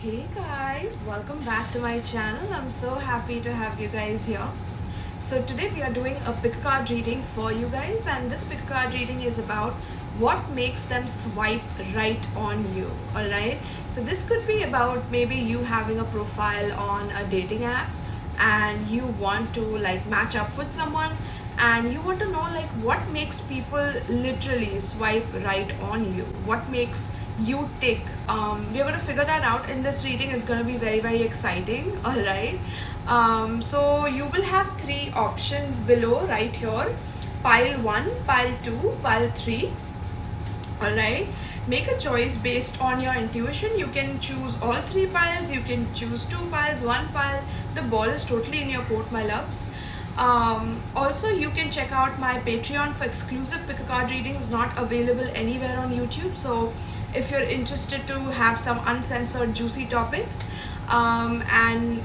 Hey guys, welcome back to my channel. I'm so happy to have you guys here. So today we are doing a pick a card reading for you guys, and this pick a card reading is about what makes them swipe right on you. Alright, so this could be about maybe you having a profile on a dating app and you want to like match up with someone, and you want to know like what makes people literally swipe right on you, what makes you tick. We're going to figure that out in this reading. It's going to be very exciting. All right, so you will have three options below right here: pile 1, pile 2, pile 3. all right, make a choice based on your intuition. You can choose all three piles, you can choose 2 piles, 1 pile. The ball is totally in your court, my loves. Also, you can check out my Patreon for exclusive pick a card readings, not available anywhere on YouTube. So if you're interested to have some uncensored juicy topics and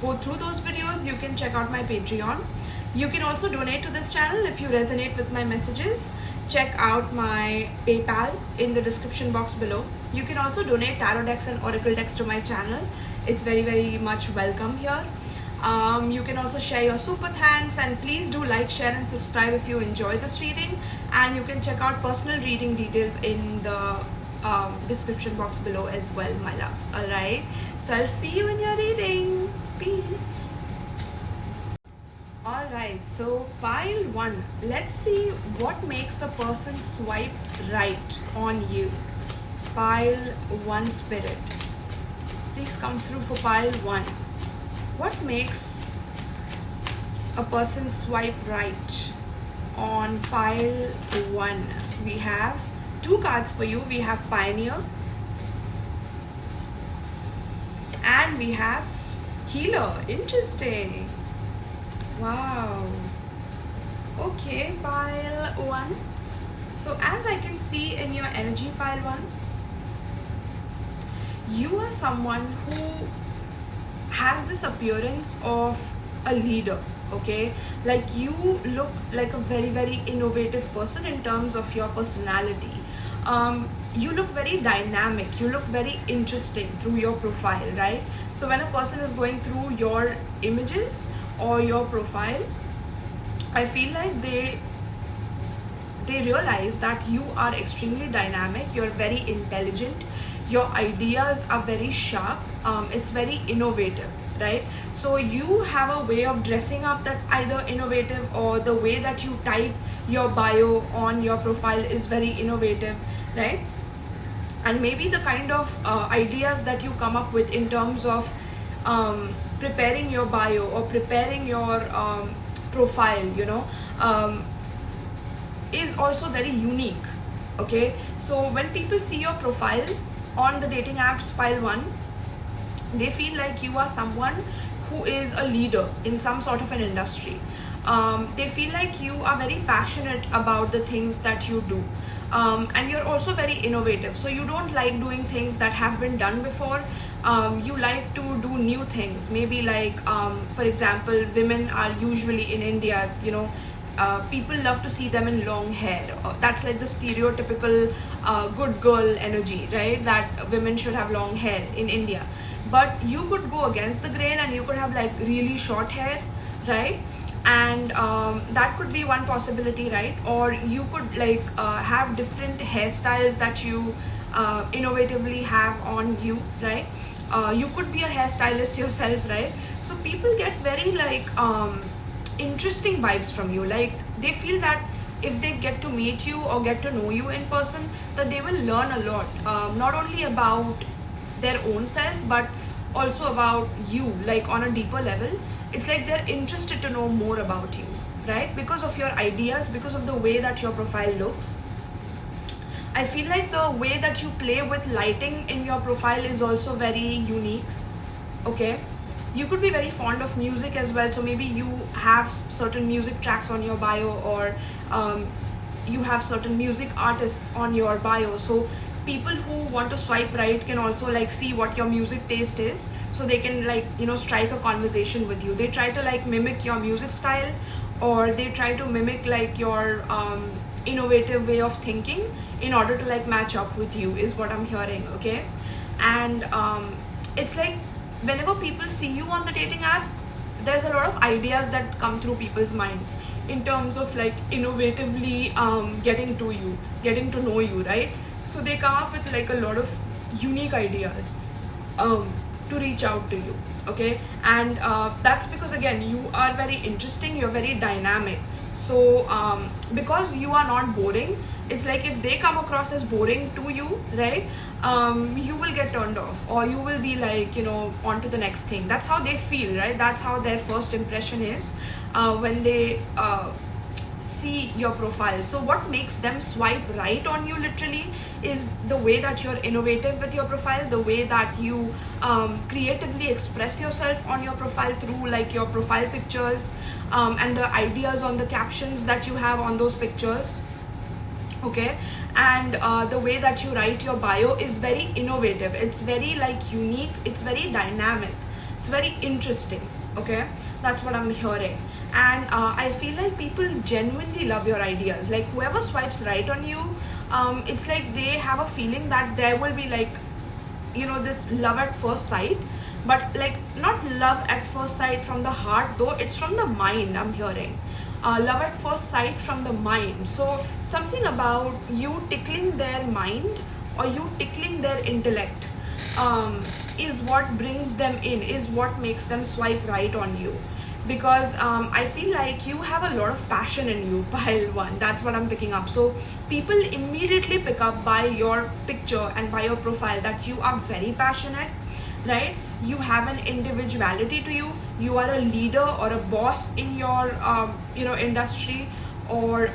go through those videos, you can check out my Patreon. You can also donate to this channel if you resonate with my messages. Check out my PayPal in the description box below. You can also donate tarot decks and oracle decks to my channel. It's very much welcome here. You can also share your super thanks, and please do like, share and subscribe if you enjoy this reading. And you can check out personal reading details in the description box below as well, my loves. Alright, so I'll see you in your reading. Peace. Alright, so pile 1. Let's see what makes a person swipe right on you. Pile 1 spirit, please come through for pile 1. What makes a person swipe right on pile 1? We have 2 cards for you. We have Pioneer and we have Healer. Interesting. Wow. Okay, pile 1. So as I can see in your energy, pile 1, you are someone who has this appearance of a leader. Okay, like you look like a very innovative person in terms of your personality. You look very dynamic, you look very interesting through your profile, right? So when a person is going through your images or your profile, I feel like they realize that you are extremely dynamic, you're very intelligent, your ideas are very sharp, it's very innovative, right? So you have a way of dressing up that's either innovative, or the way that you type your bio on your profile is very innovative, right? And maybe the kind of ideas that you come up with in terms of preparing your bio or preparing your profile, is also very unique. Okay, so when people see your profile on the dating apps, pile 1, they feel like you are someone who is a leader in some sort of an industry. They feel like you are very passionate about the things that you do, and you're also very innovative. So you don't like doing things that have been done before. You like to do new things. Maybe like for example, women are usually in India, people love to see them in long hair. That's like the stereotypical good girl energy, right? That women should have long hair in India. But you could go against the grain and you could have like really short hair, right? And that could be one possibility, right? Or you could like have different hairstyles that you innovatively have on you, right? You could be a hairstylist yourself, right? So people get very like interesting vibes from you. Like they feel that if they get to meet you or get to know you in person, that they will learn a lot, not only about their own self but also about you, like on a deeper level. It's like they're interested to know more about you, right? Because of your ideas, because of the way that your profile looks. I feel like the way that you play with lighting in your profile is also very unique. Okay, you could be very fond of music as well. So maybe you have certain music tracks on your bio, or you have certain music artists on your bio. So people who want to swipe right can also like see what your music taste is, so they can like strike a conversation with you. They try to like mimic your music style, or they try to mimic like your innovative way of thinking in order to like match up with you, is what I'm hearing. Okay, and it's like whenever people see you on the dating app, there's a lot of ideas that come through people's minds in terms of like innovatively getting to know you, right? So they come up with like a lot of unique ideas to reach out to you, okay? And that's because again, you are very interesting, you're very dynamic. So because you are not boring, it's like if they come across as boring to you, right, you will get turned off, or you will be like, you know, on to the next thing. That's how they feel, right? That's how their first impression is when they see your profile. So what makes them swipe right on you literally is the way that you're innovative with your profile, the way that you creatively express yourself on your profile through like your profile pictures and the ideas on the captions that you have on those pictures, okay? And the way that you write your bio is very innovative, it's very like unique, it's very dynamic, it's very interesting, okay? That's what I'm hearing. And I feel like people genuinely love your ideas. Like whoever swipes right on you, it's like they have a feeling that there will be like, you know, this love at first sight, but like not love at first sight from the heart though, it's from the mind. I'm hearing love at first sight from the mind. So something about you tickling their mind or you tickling their intellect is what brings them in, is what makes them swipe right on you. Because I feel like you have a lot of passion in you, pile one. That's what I'm picking up. So people immediately pick up by your picture and by your profile that you are very passionate, right? You have an individuality to you. You are a leader or a boss in your industry, or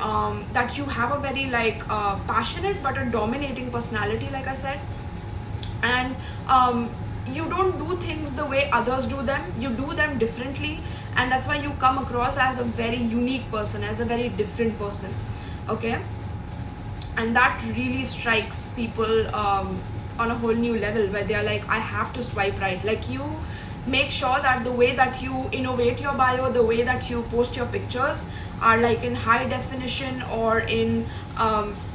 that you have a very like passionate but a dominating personality, like I said. And you don't do things the way others do them, you do them differently, and that's why you come across as a very unique person, as a very different person, okay? And that really strikes people on a whole new level, where they're like, I have to swipe right. Like you make sure that the way that you innovate your bio, the way that you post your pictures are like in high definition or in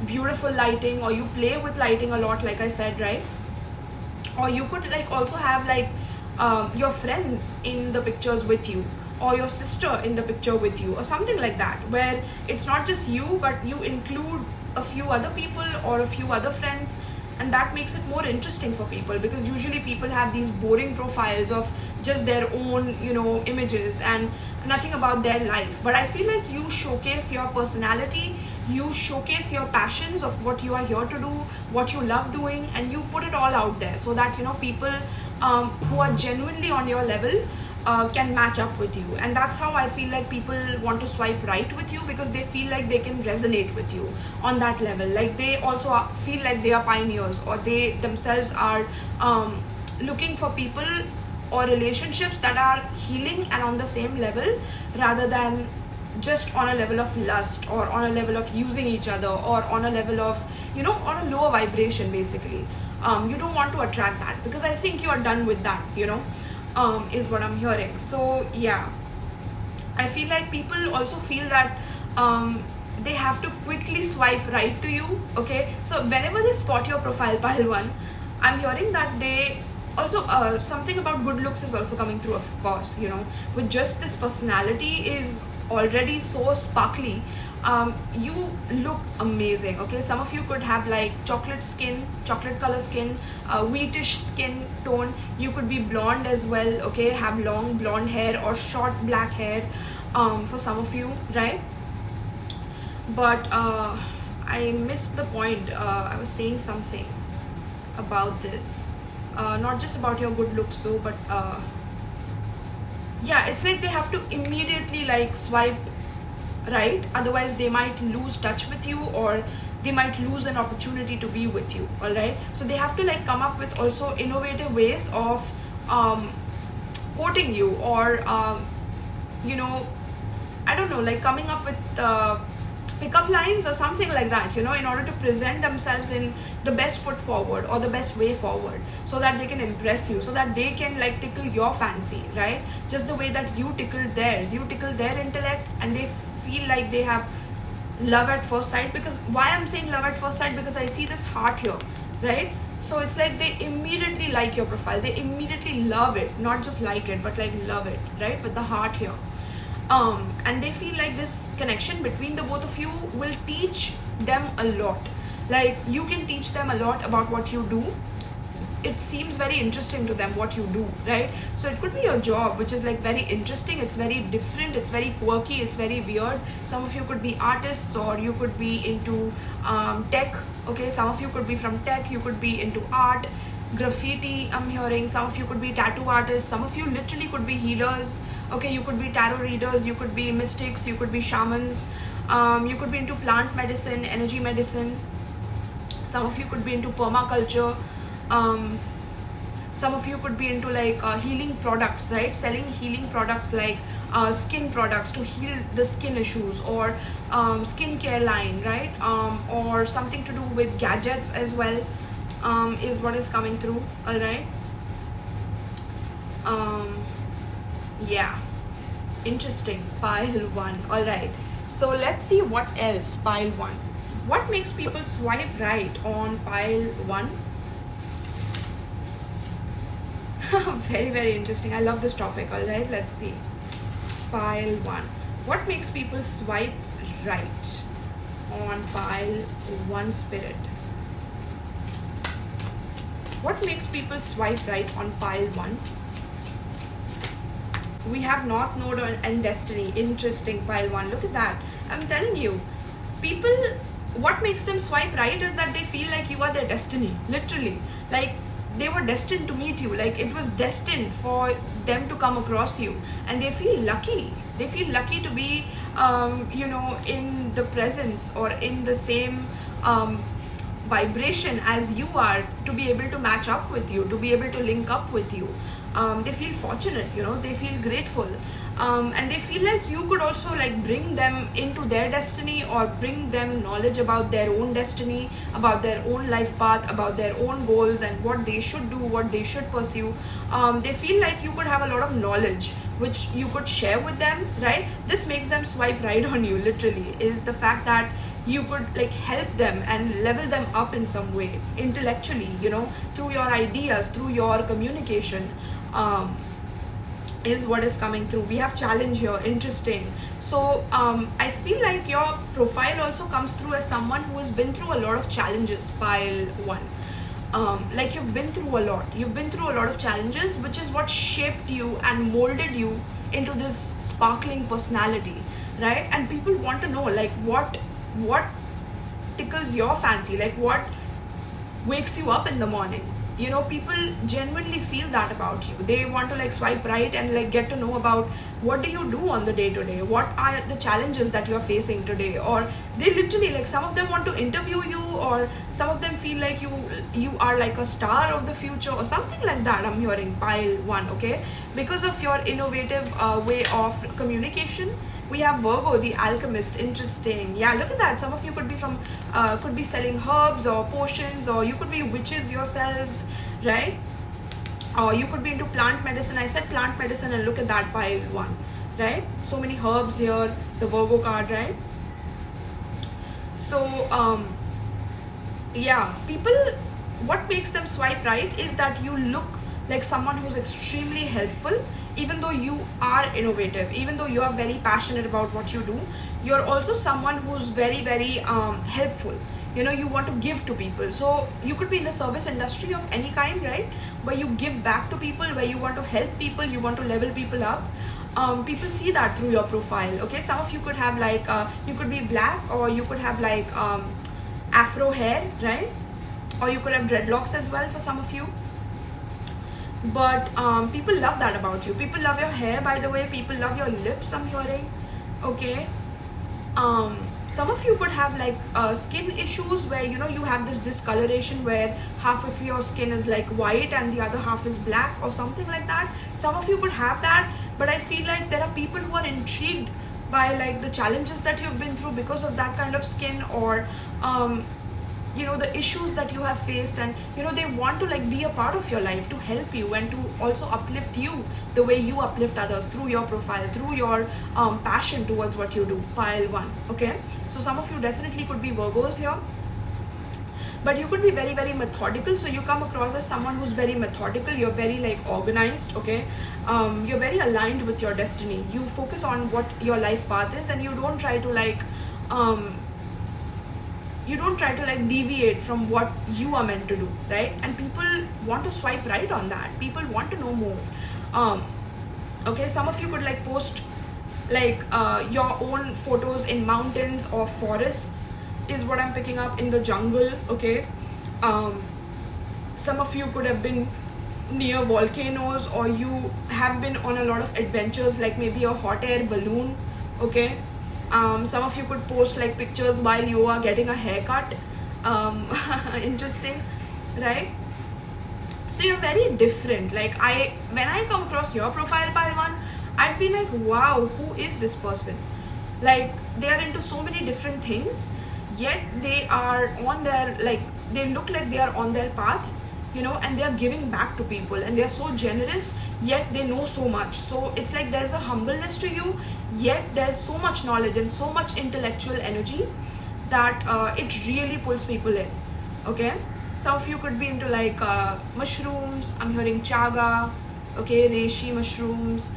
beautiful lighting, or you play with lighting a lot, like I said, right? Or you could like also have like your friends in the pictures with you, or your sister in the picture with you, or something like that, where it's not just you but you include a few other people or a few other friends, and that makes it more interesting for people. Because usually people have these boring profiles of just their own, you know, images and nothing about their life. But I feel like you showcase your personality, you showcase your passions of what you are here to do, what you love doing, and you put it all out there so that, you know, people who are genuinely on your level can match up with you. And that's how I feel like people want to swipe right with you, because they feel like they can resonate with you on that level. Like they also feel like they are pioneers, or they themselves are looking for people or relationships that are healing and on the same level, rather than just on a level of lust, or on a level of using each other, or on a level of, you know, on a lower vibration basically. You don't want to attract that, because I think you are done with that, you know, is what I'm hearing. So yeah, I feel like people also feel that they have to quickly swipe right to you, okay? So whenever they spot your profile, pile one, I'm hearing that they also something about good looks is also coming through, of course, you know, with just this personality is already so sparkly. You look amazing, okay? Some of you could have like chocolate color skin, wheatish skin tone. You could be blonde as well, okay? Have long blonde hair or short black hair for some of you, right? But I missed the point. I was saying something about this, not just about your good looks though, but yeah, it's like they have to immediately like swipe right, otherwise they might lose touch with you, or they might lose an opportunity to be with you. All right, so they have to like come up with also innovative ways of quoting you, or you know, I don't know, like coming up with pickup lines or something like that, you know, in order to present themselves in the best foot forward or the best way forward, so that they can impress you, so that they can like tickle your fancy, right? Just the way that you tickled theirs, you tickle their intellect, and they feel like they have love at first sight. Because why I'm saying love at first sight, because I see this heart here, right? So it's like they immediately like your profile, they immediately love it, not just like it, but like love it, right, with the heart here. And they feel like this connection between the both of you will teach them a lot. Like you can teach them a lot about what you do. It seems very interesting to them what you do, right? So it could be your job, which is like very interesting, it's very different, it's very quirky, it's very weird. Some of you could be artists, or you could be into tech, okay? Some of you could be from tech, you could be into art, graffiti, I'm hearing. Some of you could be tattoo artists, some of you literally could be healers, okay? You could be tarot readers, you could be mystics, you could be shamans, you could be into plant medicine, energy medicine. Some of you could be into permaculture. Some of you could be into like healing products, right? Selling healing products like skin products to heal the skin issues, or skincare line, right? Or something to do with gadgets as well, is what is coming through. All right. Yeah, interesting. Pile 1. All right, so let's see what else. Pile 1. What makes people swipe right on pile 1? Very, very interesting. I love this topic. All right, let's see. Pile 1. What makes people swipe right on pile 1, spirit? What makes people swipe right on pile 1? We have North Node and Destiny. Interesting, pile 1. Look at that. I'm telling you, people, what makes them swipe right is that they feel like you are their destiny. Literally. Like, they were destined to meet you, like it was destined for them to come across you, and they feel lucky. They feel lucky to be you know, in the presence or in the same vibration as you are, to be able to match up with you, to be able to link up with you. They feel fortunate, you know, they feel grateful, and they feel like you could also like bring them into their destiny, or bring them knowledge about their own destiny, about their own life path, about their own goals and what they should do, what they should pursue. They feel like you could have a lot of knowledge which you could share with them, right? This makes them swipe right on you, literally, is the fact that you could like help them and level them up in some way intellectually, you know, through your ideas, through your communication, is what is coming through. We have challenge here. Interesting. So I feel like your profile also comes through as someone who has been through a lot of challenges. Pile 1. Like you've been through a lot. You've been through a lot of challenges, which is what shaped you and molded you into this sparkling personality, right? And people want to know like what tickles your fancy, like what wakes you up in the morning. You know, people genuinely feel that about you. They want to like swipe right and like get to know about what do you do on the day to day, what are the challenges that you're facing today, or they literally like, some of them want to interview you, or some of them feel like you are like a star of the future or something like that. I'm hearing pile 1, okay, because of your innovative way of communication. We have Virgo, the alchemist. Interesting. Yeah, look at that. Some of you could be from, could be selling herbs or potions, or you could be witches yourselves, right? Or you could be into plant medicine. I said plant medicine, and look at that, pile 1, right? So many herbs here, the Virgo card, right? So, yeah, people, what makes them swipe right is that you look like someone who's extremely helpful. Even though you are innovative, even though you are very passionate about what you do, you're also someone who's very, very helpful. You know, you want to give to people. So you could be in the service industry of any kind, right? Where you give back to people, where you want to help people, you want to level people up. People see that through your profile, okay? Some of you could have like, you could be black, or you could have like afro hair, right? Or you could have dreadlocks as well for some of you. But people love that about you. People love your hair, by the way. People love your lips, I'm hearing, okay? Some of you could have like skin issues where, you know, you have this discoloration where half of your skin is like white and the other half is black or something like that. Some of you could have that, but I feel like there are people who are intrigued by like the challenges that you've been through because of that kind of skin, or you know, the issues that you have faced, and you know, they want to like be a part of your life, to help you and to also uplift you the way you uplift others through your profile, through your passion towards what you do. Pile 1, okay? So some of you definitely could be Virgos here. but you could be very, very methodical. So you come across as someone who's very methodical. You're very like organized, okay? You're very aligned with your destiny. You focus on what your life path is, and you don't try to like deviate from what you are meant to do, right? And people want to swipe right on that. People want to know more. Okay, some of you could like post like your own photos in mountains or forests, is what I'm picking up, in the jungle, okay? Some of you could have been near volcanoes, or you have been on a lot of adventures, like maybe a hot air balloon, okay? Some of you could post like pictures while you are getting a haircut. Interesting, right? So you're very different. Like when I come across your profile, pile 1, I'd be like, wow, who is this person? Like they are into so many different things, yet they are on their, like, they look like they are on their path, you know, and they are giving back to people, and they are so generous, yet they know so much. So it's like there's a humbleness to you, yet there's so much knowledge and so much intellectual energy that it really pulls people in, okay? Some of you could be into like mushrooms. I'm hearing chaga, okay, reishi mushrooms.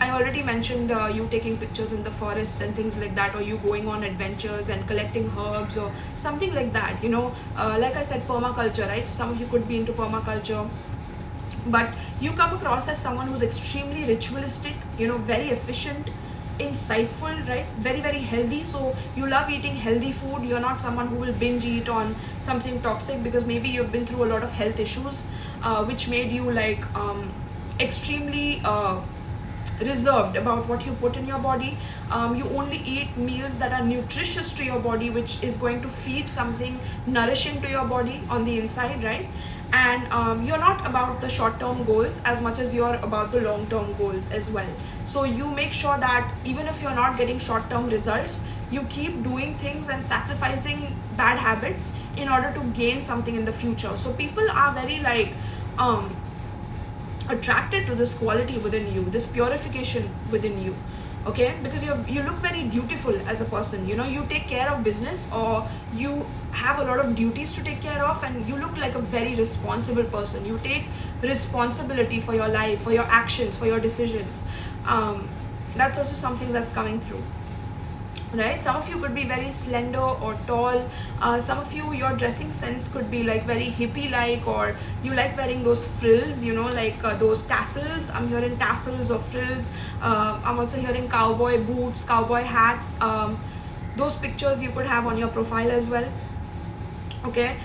I already mentioned you taking pictures in the forest and things like that, or you going on adventures and collecting herbs or something like that, you know. Like I said, permaculture, right? Some of you could be into permaculture, but you come across as someone who's extremely ritualistic, you know, very efficient, insightful, right? Very, very healthy. So you love eating healthy food. You're not someone who will binge eat on something toxic, because maybe you've been through a lot of health issues, which made you like extremely reserved about what you put in your body. You only eat meals that are nutritious to your body, which is going to feed something nourishing to your body on the inside, right? And you're not about the short-term goals as much as you're about the long-term goals as well. So you make sure that even if you're not getting short-term results, you keep doing things and sacrificing bad habits in order to gain something in the future. So people are very like attracted to this quality within you, this purification within you, okay? Because you look very dutiful as a person, you know. You take care of business, or you have a lot of duties to take care of, and you look like a very responsible person. You take responsibility for your life, for your actions, for your decisions. That's also something that's coming through, right? Some of you could be very slender or tall. Some of you, your dressing sense could be like very hippie like, or you like wearing those frills, you know, like those tassels. I'm hearing tassels or frills. I'm also hearing cowboy boots, cowboy hats. Those pictures you could have on your profile as well, okay?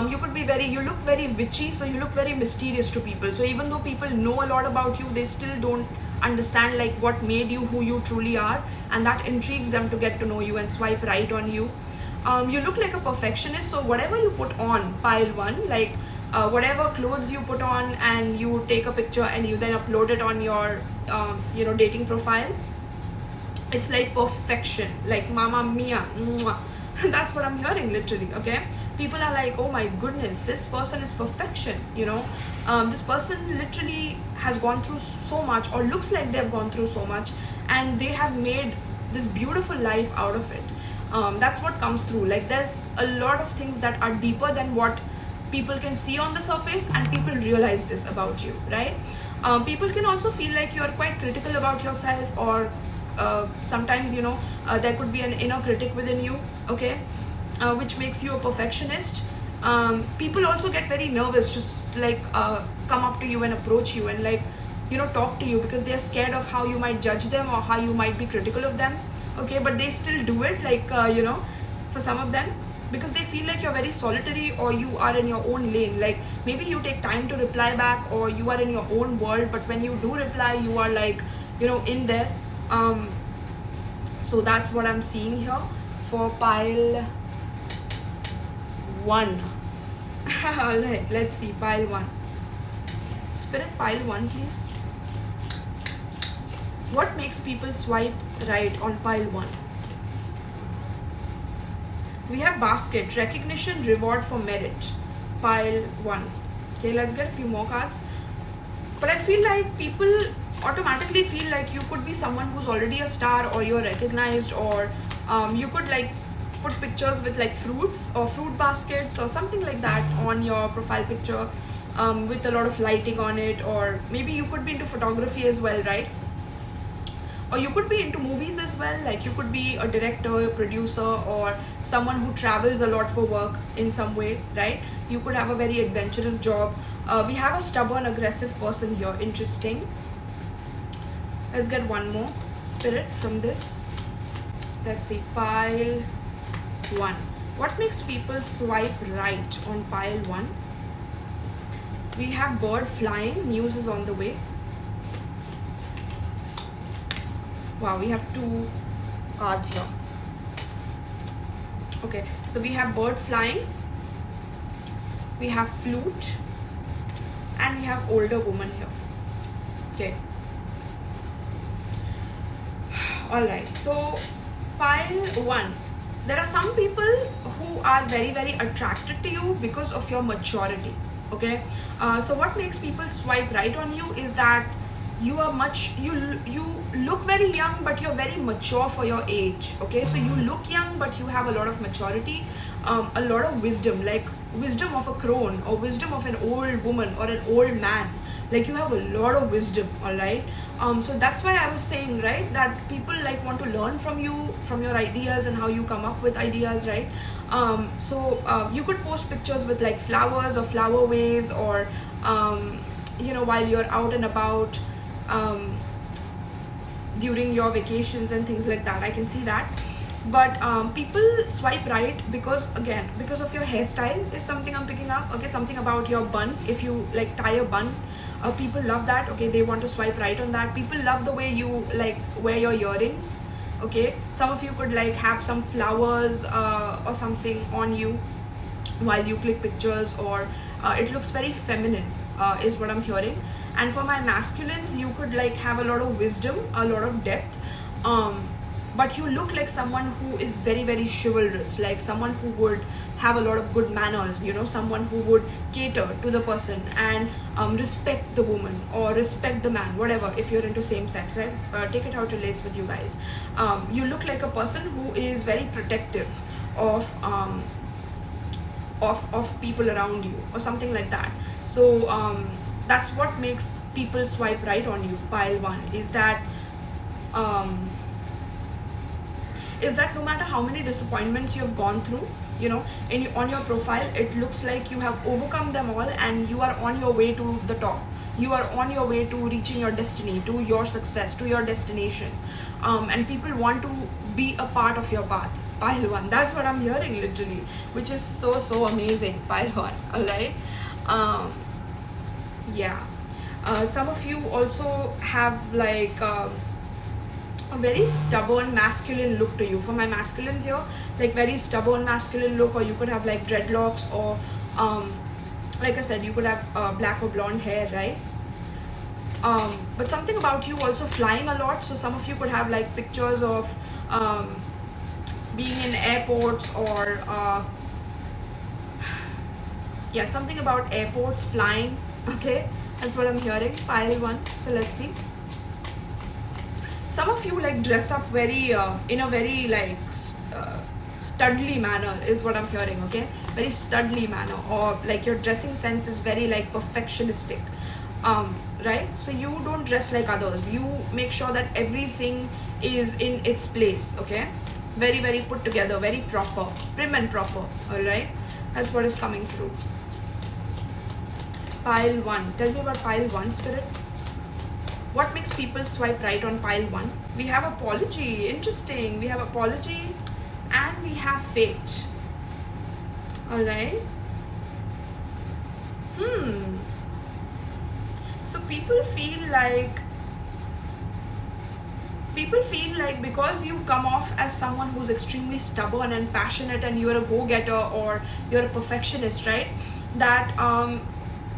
You could be you look very witchy, so you look very mysterious to people. So even though people know a lot about you, they still don't understand like what made you who you truly are, and that intrigues them to get to know you and swipe right on you. You look like a perfectionist, so whatever you put on, pile 1, like whatever clothes you put on and you take a picture and you then upload it on your you know, dating profile, it's like perfection, like mama mia. That's what I'm hearing, literally, okay? People are like, oh my goodness, this person is perfection, you know. This person literally has gone through so much, or looks like they've gone through so much, and they have made this beautiful life out of it. That's what comes through. Like there's a lot of things that are deeper than what people can see on the surface, and people realize this about you, right? People can also feel like you're quite critical about yourself, or sometimes, you know, there could be an inner critic within you, okay, which makes you a perfectionist. People also get very nervous, just like come up to you and approach you and like, you know, talk to you, because they're scared of how you might judge them or how you might be critical of them, okay? But they still do it, like you know, for some of them, because they feel like you're very solitary, or you are in your own lane. Like maybe you take time to reply back, or you are in your own world, but when you do reply, you are like, you know, in there. So that's what I'm seeing here for pile 1. Alright, let's see, pile 1. Spirit, pile 1, please. What makes people swipe right on pile 1? We have basket, recognition, reward for merit, pile 1. Okay, let's get a few more cards. But I feel like people automatically feel like you could be someone who's already a star, or you're recognized, or you could like put pictures with like fruits or fruit baskets or something like that on your profile picture, with a lot of lighting on it. Or maybe you could be into photography as well, right? Or you could be into movies as well, like you could be a director, a producer, or someone who travels a lot for work in some way, right? You could have a very adventurous job. We have a stubborn, aggressive person here. Interesting. Let's get one more spirit from this. Let's see, pile 1. What makes people swipe right on pile 1? We have bird flying, news is on the way. Wow, we have 2 cards here. Okay, so we have bird flying, we have flute, and we have older woman here. Okay. Alright, so pile 1. There are some people who are very, very attracted to you because of your maturity. Okay, so what makes people swipe right on you is that you are you look very young, but you're very mature for your age. Okay, so you look young, but you have a lot of maturity, a lot of wisdom, like wisdom of a crone or wisdom of an old woman or an old man. Like you have a lot of wisdom. All right, so that's why I was saying, right, that people like want to learn from you, from your ideas and how you come up with ideas, right? So you could post pictures with like flowers or flower vase, or you know, while you're out and about, during your vacations and things like that. I can see that. But people swipe right because, again, because of your hairstyle is something I'm picking up. Okay, something about your bun. If you like tie a bun, people love that. Okay, they want to swipe right on that. People love the way you like wear your earrings. Okay, some of you could like have some flowers or something on you while you click pictures, or it looks very feminine, is what I'm hearing. And for my masculines, you could like have a lot of wisdom, a lot of depth, but you look like someone who is very, very chivalrous, like someone who would have a lot of good manners, you know, someone who would cater to the person and respect the woman or respect the man, whatever, if you're into same sex, right? Take it how it relates with you guys. You look like a person who is very protective of people around you or something like that. So that's what makes people swipe right on you, pile 1, is that no matter how many disappointments you have gone through, you know, on your profile, it looks like you have overcome them all and you are on your way to the top. You are on your way to reaching your destiny, to your success, to your destination, and people want to be a part of your path, pile 1. That's what I'm hearing, literally, which is so amazing, pile 1. All right. Yeah, some of you also have like a very stubborn masculine look to you. For my masculines here, like very stubborn masculine look, or you could have like dreadlocks, or like I said, you could have black or blonde hair, right? But something about you also flying a lot. So some of you could have like pictures of being in airports, or yeah, something about airports, flying. Okay, that's what I'm hearing, pile 1. So let's see. Some of you like dress up very in a very like studly manner, is what I'm hearing. Okay, very studly manner, or like your dressing sense is very like perfectionistic, right? So you don't dress like others. You make sure that everything is in its place. Okay, very, very put together, very proper, prim and proper. All right, that's what is coming through. Pile 1. Tell me about pile 1, spirit. What makes people swipe right on pile 1? We have apology. Interesting. We have apology and we have fate. All right. So people feel like because you come off as someone who's extremely stubborn and passionate, and you're a go-getter or you're a perfectionist, right? That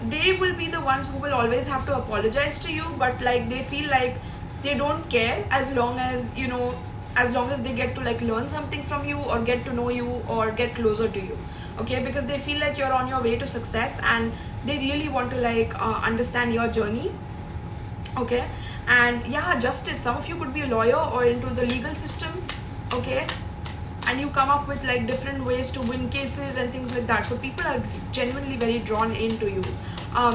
they will be the ones who will always have to apologize to you, but like they feel like they don't care, as long as, you know, as long as they get to like learn something from you or get to know you or get closer to you. Okay, because they feel like you're on your way to success and they really want to like understand your journey. Okay, and yeah, justice. Some of you could be a lawyer or into the legal system. Okay, and you come up with like different ways to win cases and things like that. So people are genuinely very drawn into you.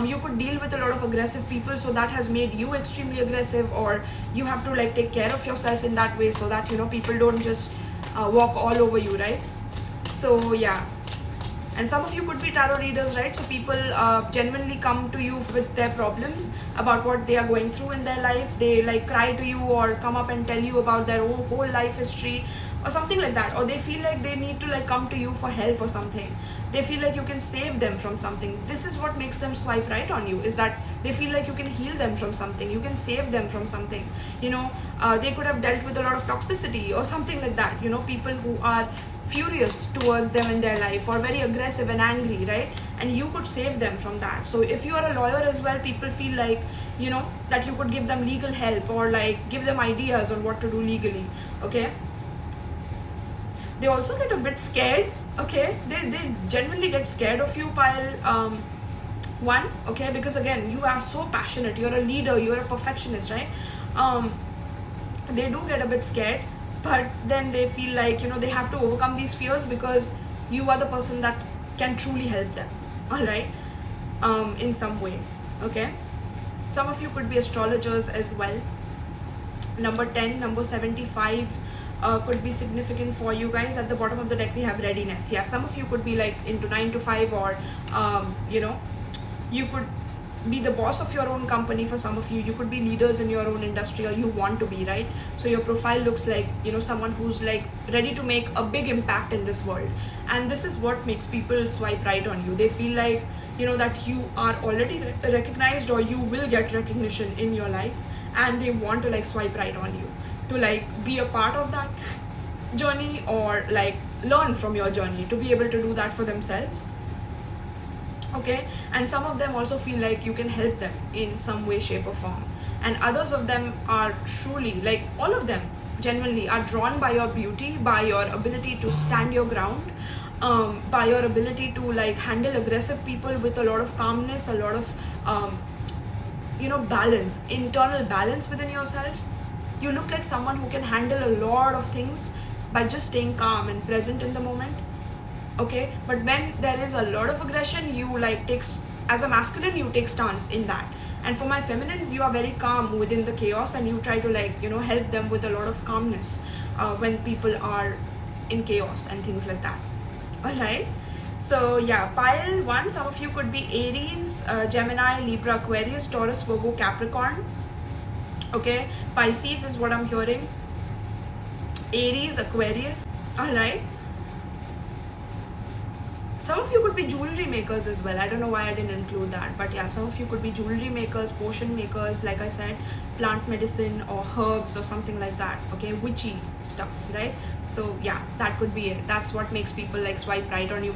You could deal with a lot of aggressive people, so that has made you extremely aggressive, or you have to like take care of yourself in that way so that, you know, people don't just walk all over you, right? So yeah. And some of you could be tarot readers, right? So people genuinely come to you with their problems about what they are going through in their life. They like cry to you or come up and tell you about their whole life history or something like that. Or they feel like they need to like come to you for help or something. They feel like you can save them from something. This is what makes them swipe right on you, is that they feel like you can heal them from something. You can save them from something. You know, they could have dealt with a lot of toxicity or something like that. You know, people who are furious towards them in their life or very aggressive and angry, right? And you could save them from that. So if you are a lawyer as well, people feel like, you know, that you could give them legal help or like give them ideas on what to do legally, okay? They also get a bit scared, okay? They genuinely get scared of you, pile 1, okay? Because again, you are so passionate, you're a leader, you're a perfectionist, right? They do get a bit scared, but then they feel like, you know, they have to overcome these fears because you are the person that can truly help them, all right? In some way, okay? Some of you could be astrologers as well. Number 10, number 75 could be significant for you guys. At the bottom of the deck we have readiness. Yeah, some of you could be like into 9 to 5, or you know, you could be the boss of your own company. For some of you, you could be leaders in your own industry, or you want to be, right? So your profile looks like, you know, someone who's like ready to make a big impact in this world. And this is what makes people swipe right on you. They feel like, you know, that you are already recognized, or you will get recognition in your life, and they want to like swipe right on you to like be a part of that journey, or like learn from your journey, to be able to do that for themselves. Okay, and some of them also feel like you can help them in some way, shape or form. And others of them are truly, like all of them genuinely are drawn by your beauty, by your ability to stand your ground, by your ability to like handle aggressive people with a lot of calmness, a lot of you know, balance, internal balance within yourself. You look like someone who can handle a lot of things by just staying calm and present in the moment. Okay, but when there is a lot of aggression, you like as a masculine, you take stance in that. And for my feminines, you are very calm within the chaos, and you try to like, you know, help them with a lot of calmness when people are in chaos and things like that. All right, so yeah, pile 1, some of you could be Aries, Gemini, Libra, Aquarius, Taurus, Virgo, Capricorn. Okay, Pisces is what I'm hearing. Aries, Aquarius. All right. Some of you could be jewelry makers as well. I don't know why I didn't include that, but yeah, some of you could be jewelry makers, potion makers, like I said, plant medicine or herbs or something like that. Okay, witchy stuff, right? So yeah, that could be it. That's what makes people like swipe right on you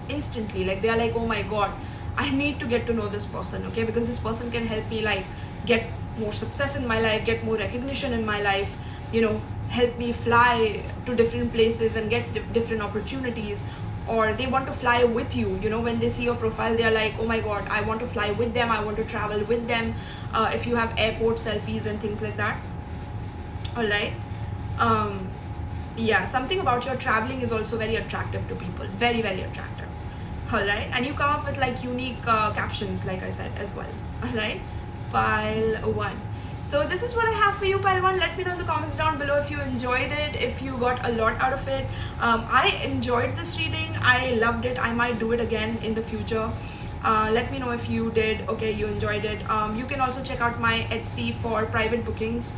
instantly. Like they are like, oh my god, I need to get to know this person, okay? Because this person can help me like get more success in my life, get more recognition in my life, you know, help me fly to different places and get different opportunities. Or they want to fly with you, you know, when they see your profile, they are like, oh my god, I want to fly with them, I want to travel with them. If you have airport selfies and things like that. All right. Yeah, something about your traveling is also very attractive to people, very, very attractive. All right, and you come up with like unique captions, like I said as well. All right, pile 1. So this is what I have for you, pile 1. Let me know in the comments down below if you enjoyed it, if you got a lot out of it. I enjoyed this reading. I loved it. I might do it again in the future. Let me know if you did. Okay, you enjoyed it. You can also check out my Etsy for private bookings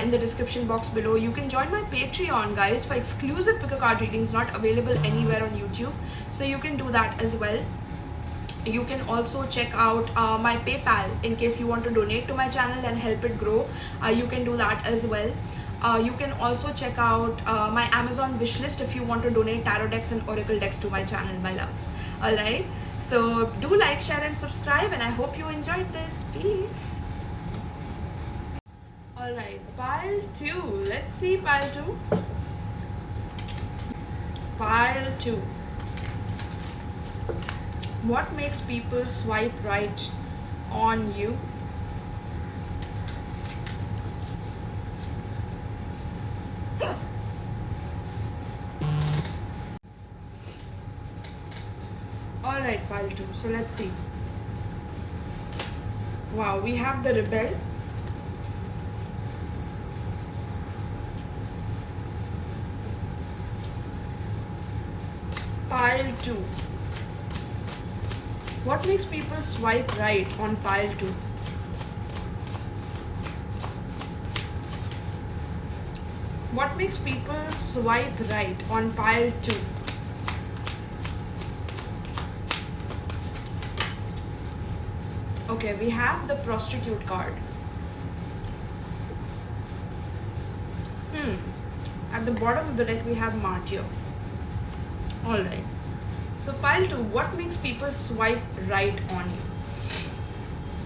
in the description box below. You can join my Patreon, guys, for exclusive pick a card readings not available anywhere on YouTube. So you can do that as well. You can also check out my PayPal in case you want to donate to my channel and help it grow. You can do that as well. You can also check out my Amazon wishlist if you want to donate tarot decks and oracle decks to my channel, my loves. Alright, so do like, share and subscribe, and I hope you enjoyed this. Peace. Alright, pile 2. Let's see pile 2. Pile 2. What makes people swipe right on you? right, pile 2. So let's see. Wow, we have the rebel. Pile 2. What makes people swipe right on pile 2? What makes people swipe right on pile 2? Okay, we have the prostitute card. At the bottom of the deck, we have martyr. Alright. So pile 2, what makes people swipe right on you?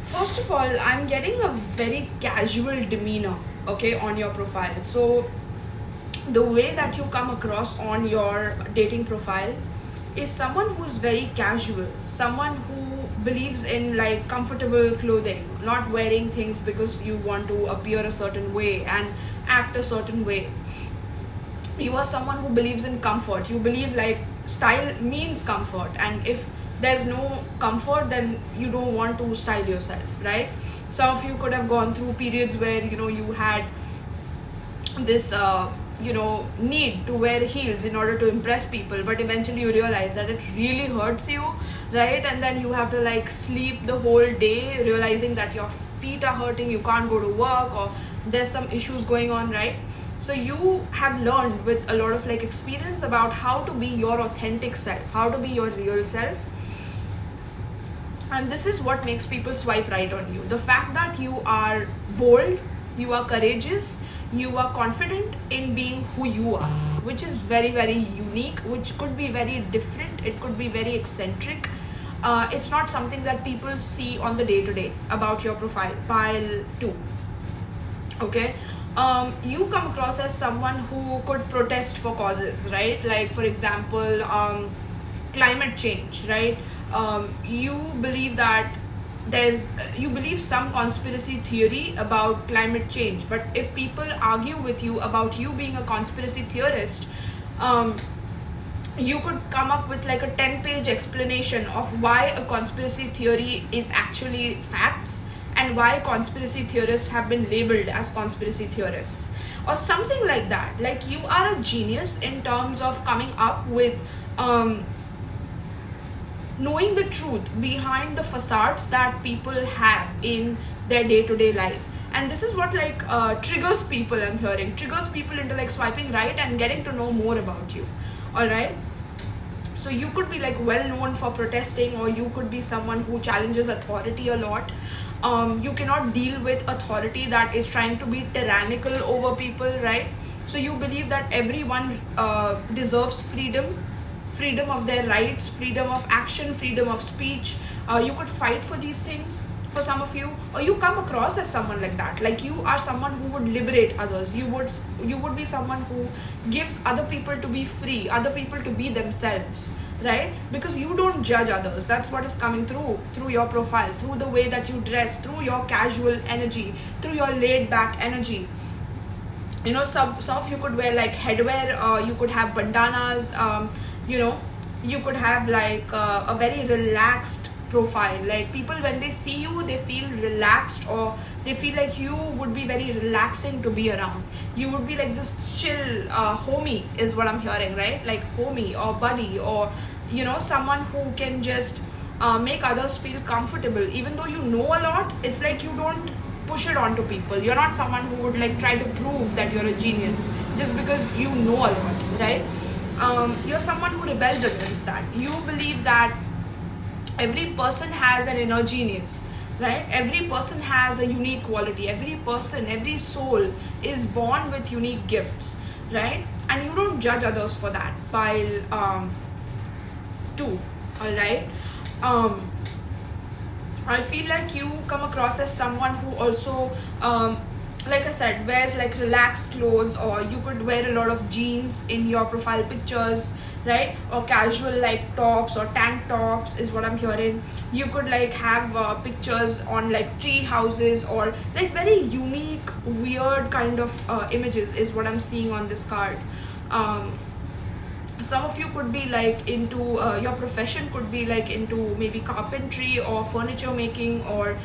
First of all, I'm getting a very casual demeanor, okay, on your profile. So the way that you come across on your dating profile is someone who's very casual, someone who believes in like comfortable clothing, not wearing things because you want to appear a certain way and act a certain way. You are someone who believes in comfort. You believe like style means comfort, and if there's no comfort, then you don't want to style yourself, right? Some of you could have gone through periods where you had this need to wear heels in order to impress people, but eventually you realize that it really hurts you, right? And then you have to like sleep the whole day realizing that your feet are hurting, you can't go to work, or there's some issues going on, right? So you have learned with a lot of like experience about how to be your authentic self, how to be your real self. And this is what makes people swipe right on you. The fact that you are bold, you are courageous, you are confident in being who you are, which is very, very unique, which could be very different, it could be very eccentric. It's not something that people see on the day-to-day about your profile. Pile 2. Okay. You come across as someone who could protest for causes, right? Like for example, climate change, right? You believe that you believe some conspiracy theory about climate change, but if people argue with you about you being a conspiracy theorist, you could come up with like a 10-page explanation of why a conspiracy theory is actually facts and why conspiracy theorists have been labeled as conspiracy theorists or something like that. Like you are a genius in terms of coming up with knowing the truth behind the facades that people have in their day-to-day life. And this is what like triggers people, I'm hearing, triggers people into like swiping right and getting to know more about you. All right. So you could be like well known for protesting, or you could be someone who challenges authority a lot. You cannot deal with authority that is trying to be tyrannical over people, right? So you believe that everyone deserves freedom of their rights, freedom of action, freedom of speech. You could fight for these things for some of you, or you come across as someone like that. Like you are someone who would liberate others. You would be someone who gives other people to be free, other people to be themselves, right? Because you don't judge others. That's what is coming through your profile, through the way that you dress, through your casual energy, through your laid back energy. Some of you could wear like headwear, you could have bandanas, you could have like a very relaxed profile. Like people, when they see you, they feel relaxed, or they feel like you would be very relaxing to be around. You would be like this chill homie is what I'm hearing, right? Like homie or buddy, or someone who can just make others feel comfortable. Even though you know a lot, it's like you don't push it onto people. You're not someone who would like try to prove that you're a genius just because you know a lot, right? You're someone who rebels against that. You believe that every person has an inner genius, right? Every person has a unique quality. Every person, every soul is born with unique gifts, right? And you don't judge others for that. Pile 2, all right? I feel like you come across as someone who also like I said, wears like relaxed clothes, or you could wear a lot of jeans in your profile pictures, right? Or casual like tops or tank tops is what I'm hearing. You could like have pictures on like tree houses, or like very unique, weird kind of images is what I'm seeing on this card. some of you could be like into your profession could be like into maybe carpentry or furniture making or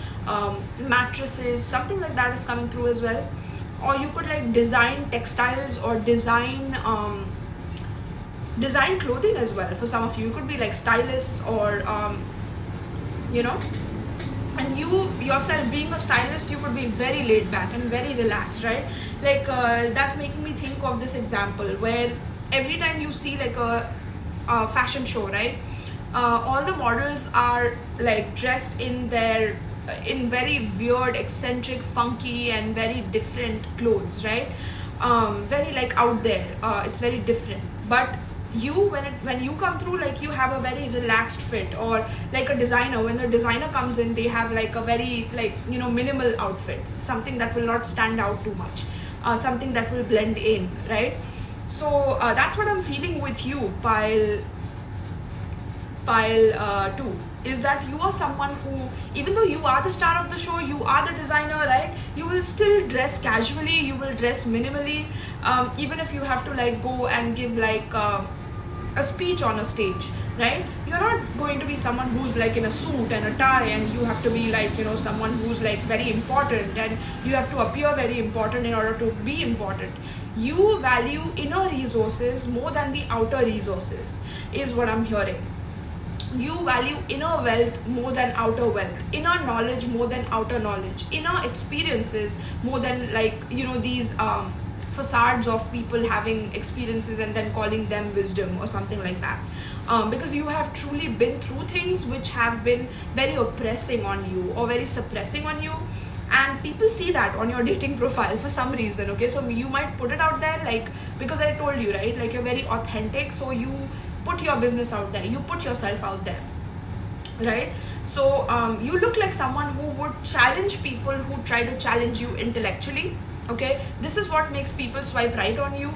mattresses, something like that is coming through as well. Or you could like design textiles or design clothing as well. For some of you, you could be like stylists or you know, and you yourself being a stylist, you could be very laid back and very relaxed, right? Like that's making me think of this example where every time you see like a fashion show, right, all the models are like dressed in their in very weird, eccentric, funky and very different clothes, right? Very like out there, it's very different. But you, when you come through, like you have a very relaxed fit. Or like a designer, when the designer comes in, they have like a very like, you know, minimal outfit, something that will not stand out too much, something that will blend in, right? So that's what I'm feeling with you, pile 2, is that you are someone who, even though you are the star of the show, you are the designer, right, you will still dress casually, you will dress minimally, even if you have to like go and give like a speech on a stage, right? You're not going to be someone who's like in a suit and a tie and you have to be like, you know, someone who's like very important and you have to appear very important in order to be important. You value inner resources more than the outer resources, is what I'm hearing. You value inner wealth more than outer wealth, inner knowledge more than outer knowledge, inner experiences more than like, you know, these facades of people having experiences and then calling them wisdom or something like that. Because you have truly been through things which have been very oppressing on you or very suppressing on you, and people see that on your dating profile for some reason. Okay, so you might put it out there, like, because I told you, right, like you're very authentic, so you put your business out there, you put yourself out there, right? So you look like someone who would challenge people who try to challenge you intellectually. Okay, this is what makes people swipe right on you.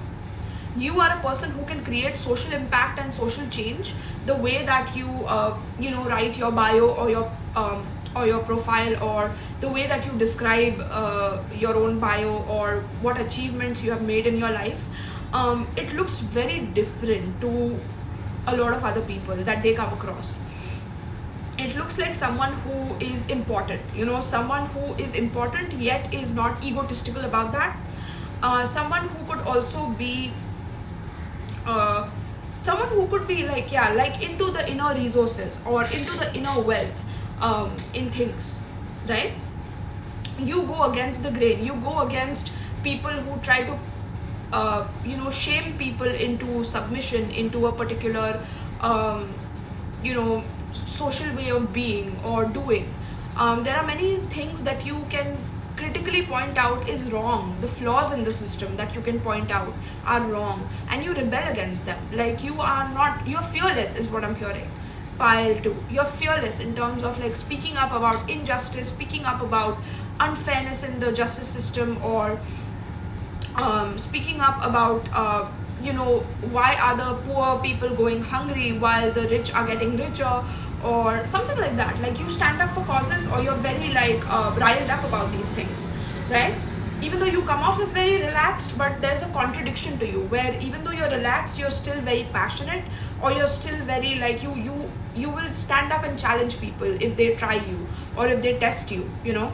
You are a person who can create social impact and social change. The way that you you know, write your bio or your profile, or the way that you describe your own bio, or what achievements you have made in your life, it looks very different to a lot of other people that they come across. It looks like someone who is important, you know, someone who is important yet is not egotistical about that. Someone who could also be someone who could be like, yeah, like into the inner resources or into the inner wealth in things, right? You go against the grain, you go against people who try to you know, shame people into submission, into a particular you know, social way of being or doing. There are many things that you can critically point out is wrong. The flaws in the system that you can point out are wrong, and you rebel against them. Like you are not, you're fearless is what I'm hearing. Pile 2, you're fearless in terms of like speaking up about injustice, speaking up about unfairness in the justice system, or speaking up about you know, why are the poor people going hungry while the rich are getting richer, or something like that. Like you stand up for causes, or you're very like riled up about these things, right? Even though you come off as very relaxed, but there's a contradiction to you, where even though you're relaxed, you're still very passionate, or you're still very like, you will stand up and challenge people if they try you or if they test you, you know.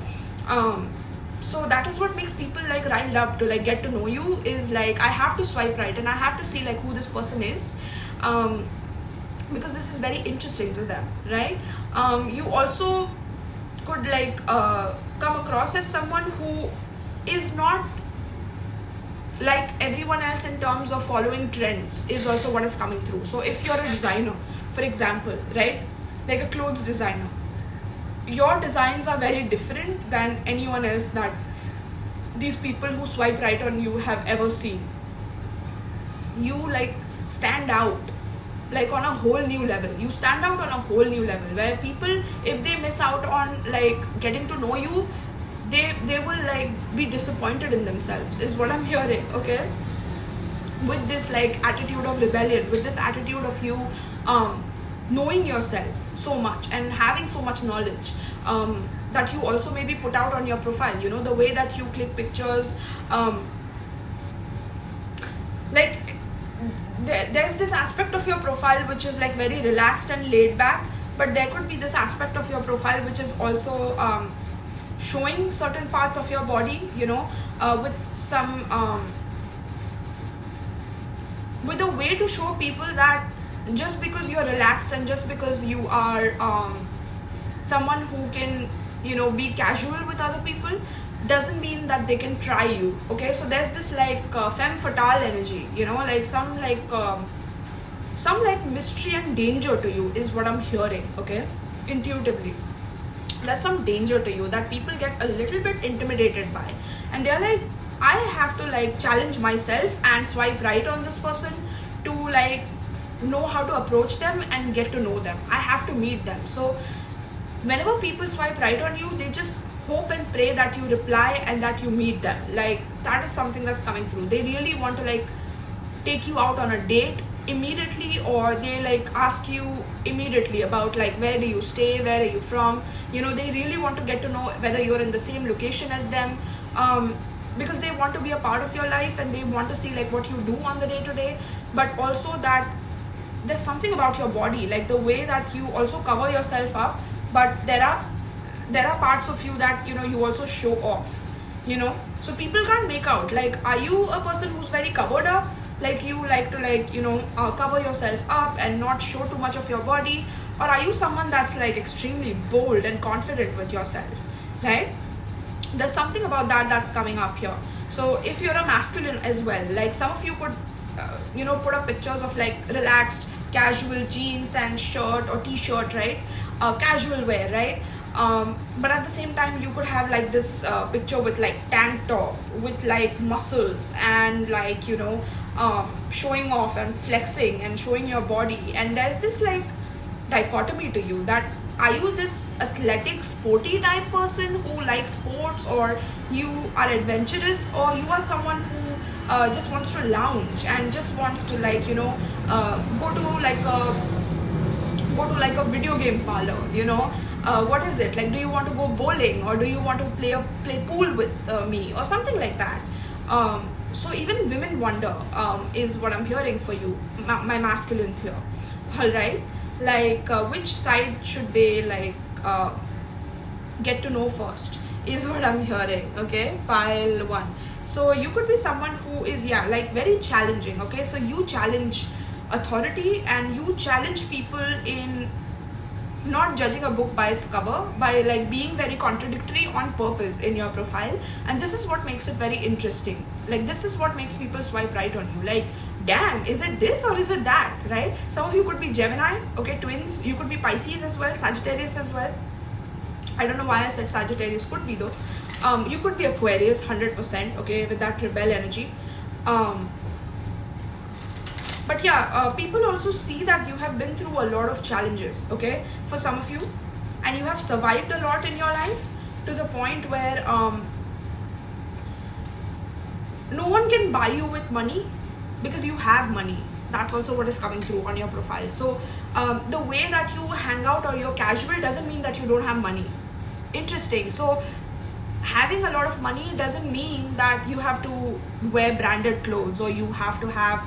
So that is what makes people like riled up to like get to know you, is like, I have to swipe right and I have to see like who this person is, because this is very interesting to them, right? You also could like come across as someone who is not like everyone else in terms of following trends, is also what is coming through. So if you're a designer, for example, right, like a clothes designer, your designs are very different than anyone else that these people who swipe right on you have ever seen. You like stand out like on a whole new level. You stand out on a whole new level, where people, if they miss out on like getting to know you, they will like be disappointed in themselves, is what I'm hearing. Okay, with this like attitude of rebellion, with this attitude of you knowing yourself so much and having so much knowledge, that you also maybe put out on your profile, you know, the way that you click pictures, like there's this aspect of your profile which is like very relaxed and laid back, but there could be this aspect of your profile which is also showing certain parts of your body, you know, with some with a way to show people that just because you're relaxed and just because you are someone who can, you know, be casual with other people doesn't mean that they can try you. Okay, so there's this like femme fatale energy, you know, like some like mystery and danger to you is what I'm hearing. Okay, intuitively there's some danger to you that people get a little bit intimidated by, and they're like, I have to like challenge myself and swipe right on this person to like know how to approach them and get to know them. I have to meet them. So whenever people swipe right on you, they just hope and pray that you reply and that you meet them. Like that is something that's coming through. They really want to like take you out on a date immediately, or they like ask you immediately about like where do you stay, where are you from, you know. They really want to get to know whether you're in the same location as them, because they want to be a part of your life and they want to see like what you do on the day to day, but also that there's something about your body, like the way that you also cover yourself up, but there are parts of you that, you know, you also show off, you know. So people can't make out, like, are you a person who's very covered up, like you like to like, you know, cover yourself up and not show too much of your body, or are you someone that's like extremely bold and confident with yourself, right? There's something about that that's coming up here. So if you're a masculine as well, like some of you could you know, put up pictures of like relaxed casual jeans and shirt or t-shirt, right? Casual wear, right? But at the same time you could have like this picture with like tank top with like muscles and like, you know, showing off and flexing and showing your body, and there's this like dichotomy to you, that are you this athletic sporty type person who likes sports, or you are adventurous, or you are someone who just wants to lounge and just wants to like, you know, go to like a video game parlor, you know. What is it like? Do you want to go bowling, or do you want to play pool with me, or something like that? So even women wonder is what I'm hearing for you, my masculines here. All right, like which side should they like get to know first is what I'm hearing. Okay, pile 1. So you could be someone who is, yeah, like very challenging. Okay, so you challenge authority and you challenge people in not judging a book by its cover, by like being very contradictory on purpose in your profile. And this is what makes it very interesting. Like this is what makes people swipe right on you, like, damn, is it this or is it that, right? Some of you could be Gemini, okay, twins. You could be Pisces as well, Sagittarius as well. I don't know why I said Sagittarius, could be though. You could be Aquarius 100%, okay, with that rebel energy. But yeah, people also see that you have been through a lot of challenges, okay, for some of you, and you have survived a lot in your life to the point where no one can buy you with money because you have money. That's also what is coming through on your profile. So the way that you hang out or you're casual doesn't mean that you don't have money. Interesting. So having a lot of money doesn't mean that you have to wear branded clothes, or you have to have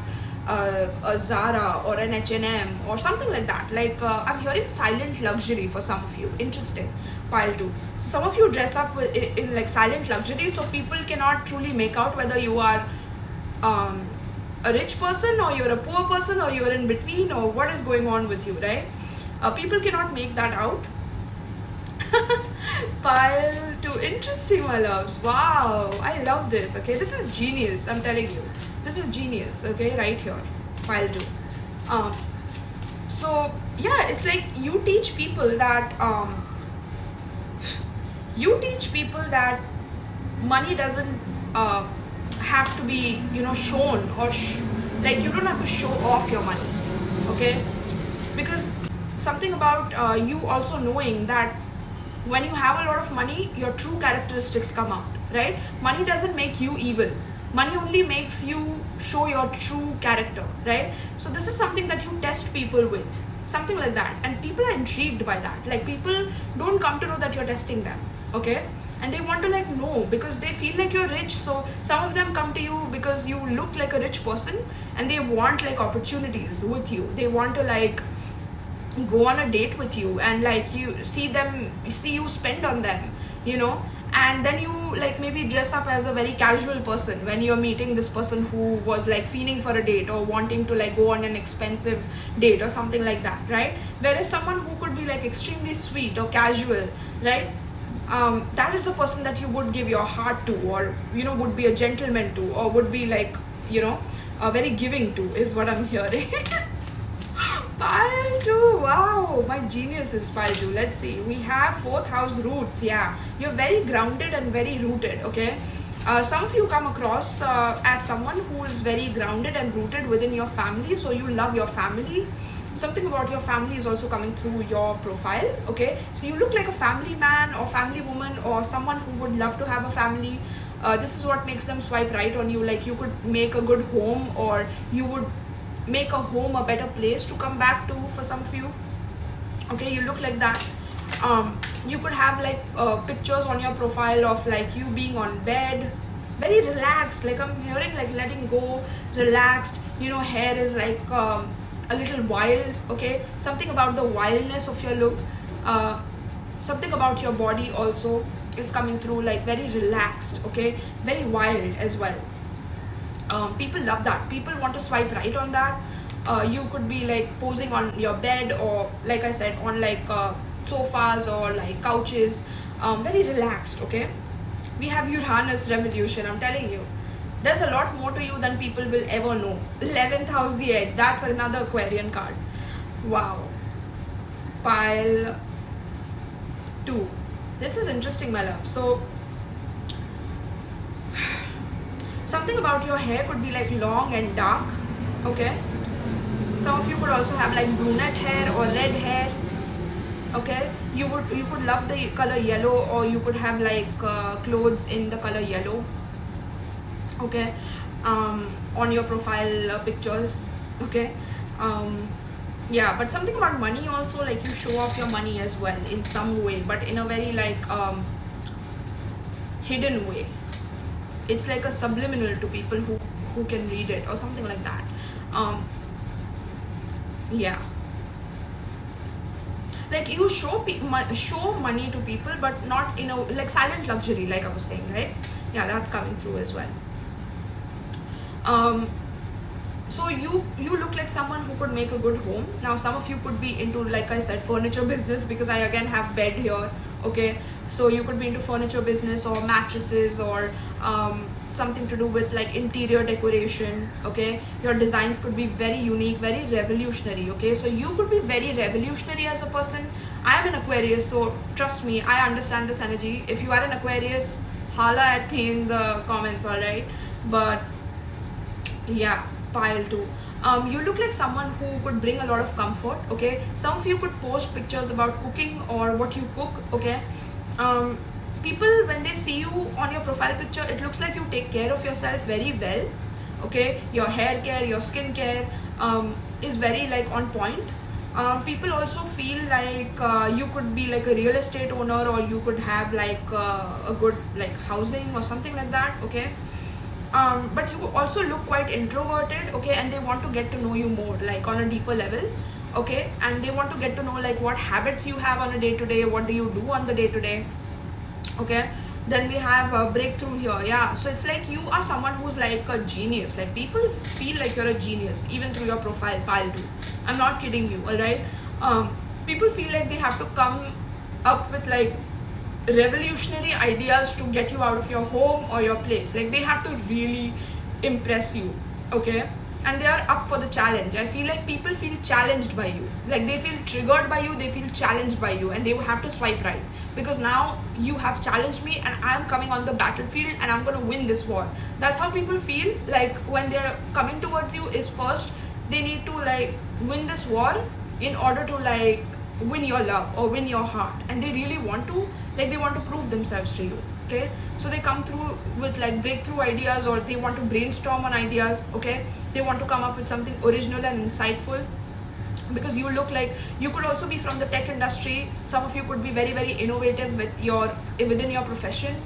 a Zara or an H&M or something like that. Like I'm hearing silent luxury for some of you. Interesting. Pile 2. So some of you dress up in like silent luxury, so people cannot truly make out whether you are a rich person, or you're a poor person, or you're in between, or what is going on with you, right? People cannot make that out. Pile 2. Interesting, my loves. Wow, I love this. Okay, this is genius, I'm telling you. This is genius, okay, right here. Pile 2. So yeah, it's like you teach people that money doesn't have to be, you know, shown, or like you don't have to show off your money, okay? Because something about you also knowing that when you have a lot of money, your true characteristics come out, right? Money doesn't make you evil. Money only makes you show your true character, right? So this is something that you test people with, something like that. And people are intrigued by that. Like people don't come to know that you're testing them, okay? and they want to like know, because they feel like you're rich. So some of them come to you because you look like a rich person, and they want like opportunities with you. They want to like go on a date with you, and like you see you spend on them, you know. And then you like maybe dress up as a very casual person when you're meeting this person who was like feeling for a date or wanting to like go on an expensive date or something like that, right? Whereas someone who could be like extremely sweet or casual, right, that is the person that you would give your heart to, or you know, would be a gentleman to, or would be like, you know, very giving to, is what I'm hearing. Pile 2, wow, my genius is Pile 2. Let's see, we have 4th house roots. Yeah, you're very grounded and very rooted, okay? Some of you come across as someone who is very grounded and rooted within your family, so you love your family. Something about your family is also coming through your profile, okay? So you look like a family man or family woman, or someone who would love to have a family. This is what makes them swipe right on you. Like you could make a good home, or you would make a home a better place to come back to for some of you, okay? You look like that. You could have like pictures on your profile of like you being on bed, very relaxed, like I'm hearing like letting go, relaxed, you know. Hair is like a little wild, okay? Something about the wildness of your look, something about your body also is coming through, like very relaxed, okay? Very wild as well. People love that. People want to swipe right on that. You could be like posing on your bed, or like I said, on like sofas or like couches, very relaxed, okay? We have Uranus revolution. I'm telling you, there's a lot more to you than people will ever know. 11th house, the edge. That's another Aquarian card. Wow. Pile 2. This is interesting, my love. So something about your hair could be like long and dark, okay? Some of you could also have like brunette hair or red hair, okay? You could love the color yellow, or you could have like clothes in the color yellow, okay? On your profile pictures, okay? Yeah, but something about money also, like you show off your money as well in some way, but in a very like hidden way. It's like a subliminal to people who can read it, or something like that. Yeah, like you show money to people, but not in a like silent luxury, like I was saying, right? Yeah, that's coming through as well. So you look like someone who could make a good home. Now some of you could be into, like I said, furniture business, because I again have bed here, okay? So you could be into furniture business, or mattresses, or something to do with like interior decoration, okay? Your designs could be very unique, very revolutionary, okay? So you could be very revolutionary as a person. I am an Aquarius, so trust me, I understand this energy. If you are an Aquarius, holla at me in the comments, alright? But yeah, Pile 2. You look like someone who could bring a lot of comfort, okay? Some of you could post pictures about cooking or what you cook, okay? People, when they see you on your profile picture, it looks like you take care of yourself very well, okay? Your hair care, your skin care is very like on point. People also feel like you could be like a real estate owner, or you could have like a good like housing or something like that, okay? But you also look quite introverted, okay? And they want to get to know you more, like on a deeper level, okay? And they want to get to know like what habits you have on a day-to-day, what do you do on the day-to-day, okay? Then we have a breakthrough here. Yeah, so it's like you are someone who's like a genius. Like people feel like you're a genius even through your profile, Pile 2. I'm not kidding you, all right? People feel like they have to come up with like revolutionary ideas to get you out of your home or your place. Like they have to really impress you, okay? And they are up for the challenge. I feel like people feel challenged by you. Like they feel triggered by you, they feel challenged by you, and they will have to swipe right, because now you have challenged me and I'm coming on the battlefield and I'm gonna win this war. That's how people feel like when they're coming towards you, is first they need to like win this war in order to like win your love or win your heart, and they really want to, like they want to prove themselves to you, okay? So they come through with like breakthrough ideas, or they want to brainstorm on ideas, okay? They want to come up with something original and insightful, because you look like, you could also be from the tech industry. Some of you could be very, very innovative within your profession.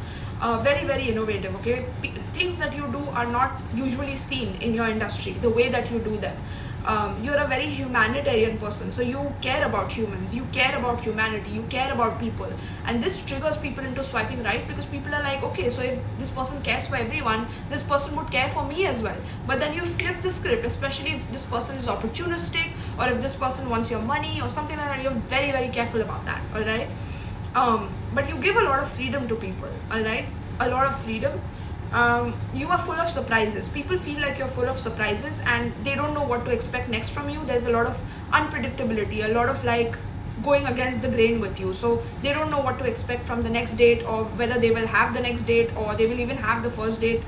Very, very innovative, okay? Things that you do are not usually seen in your industry, the way that you do them. You're a very humanitarian person, so you care about humans, you care about humanity, you care about people, and this triggers people into swiping right, because people are like, okay, so if this person cares for everyone, this person would care for me as well. But then you flip the script, especially if this person is opportunistic, or if this person wants your money or something like that. You're very, very careful about that, all right? But you give a lot of freedom to people, all right? A lot of freedom. You are full of surprises. People feel like you're full of surprises and they don't know what to expect next from you. There's a lot of unpredictability, a lot of like going against the grain with you. So they don't know what to expect from the next date, or whether they will have the next date, or they will even have the first date.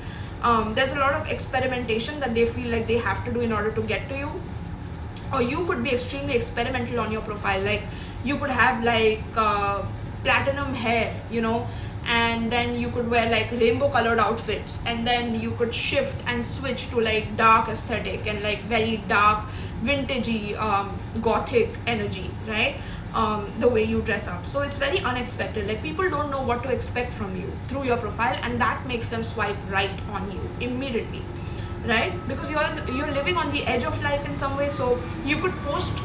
There's a lot of experimentation that they feel like they have to do in order to get to you. Or you could be extremely experimental on your profile. Like you could have like platinum hair, you know, and then you could wear like rainbow colored outfits, and then you could shift and switch to like dark aesthetic and like very dark vintagey gothic energy, right? The way you dress up. So it's very unexpected. Like people don't know what to expect from you through your profile, and that makes them swipe right on you immediately, right? Because you're living on the edge of life in some way. So you could post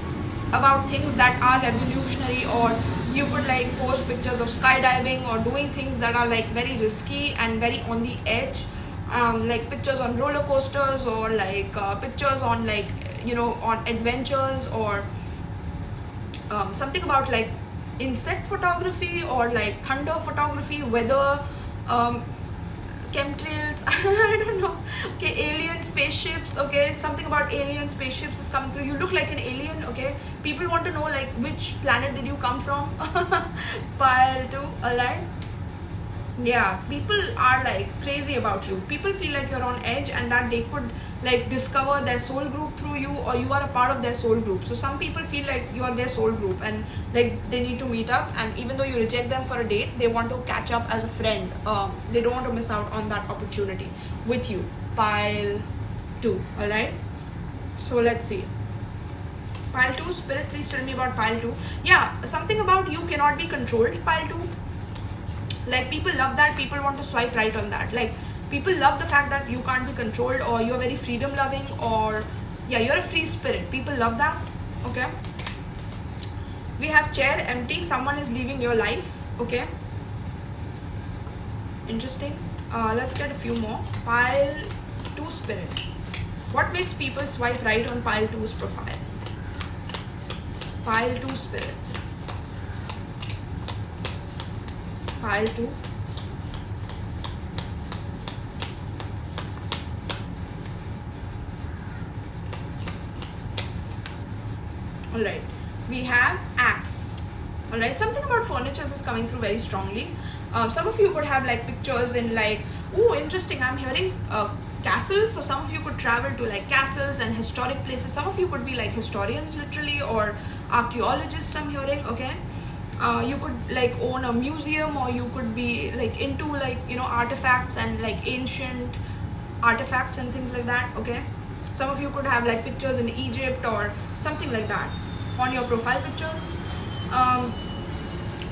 about things that are revolutionary, or you could like post pictures of skydiving or doing things that are like very risky and very on the edge, like pictures on roller coasters, or like pictures on like, you know, on adventures, or something about like insect photography, or like thunder photography, weather, chemtrails, I don't know, okay, alien spaceships, okay, something about alien spaceships is coming through. You look like an alien, okay? People want to know like which planet did you come from? Pile 2, alright? Yeah, people are like crazy about you. People feel like you're on edge, and that they could like discover their soul group through you, or you are a part of their soul group. So some people feel like you are their soul group, and like they need to meet up, and even though you reject them for a date, they want to catch up as a friend. They don't want to miss out on that opportunity with you. Pile 2, alright? So let's see. Pile 2, spirit, please tell me about pile 2. Yeah, something about you cannot be controlled, pile 2. Like people love that. People want to swipe right on that. Like people love the fact that you can't be controlled, or you're very freedom loving, or yeah, you're a free spirit. People love that. Okay, we have chair empty. Someone is leaving your life. Okay, interesting. Let's get a few more. Pile 2 spirit. What makes people swipe right on pile 2's profile? Pile 2 spirit. Pile 2. Alright, we have axe. Alright, something about furniture is coming through very strongly. Some of you could have like pictures in like, oh interesting, I'm hearing castles. So some of you could travel to like castles and historic places. Some of you could be like historians literally, or archaeologists, I'm hearing, okay? You could like own a museum, or you could be like into like, you know, artifacts and like ancient artifacts and things like that, okay? Some of you could have like pictures in Egypt or something like that on your profile pictures.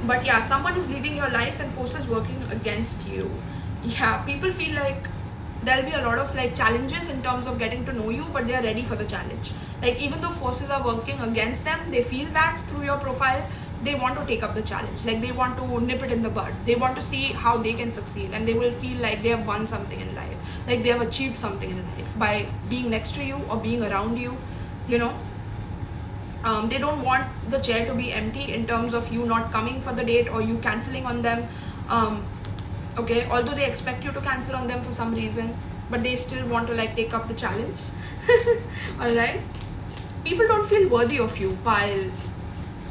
But yeah, someone is leaving your life and forces working against you. Yeah, people feel like there'll be a lot of like challenges in terms of getting to know you, but they are ready for the challenge. Like even though forces are working against them, they feel that through your profile, they want to take up the challenge. Like they want to nip it in the bud. They want to see how they can succeed, and they will feel like they have won something in life. Like they have achieved something in life by being next to you or being around you, you know. They don't want the chair to be empty in terms of you not coming for the date or you cancelling on them. Okay, although they expect you to cancel on them for some reason, but they still want to like take up the challenge. Alright, people don't feel worthy of you. Pile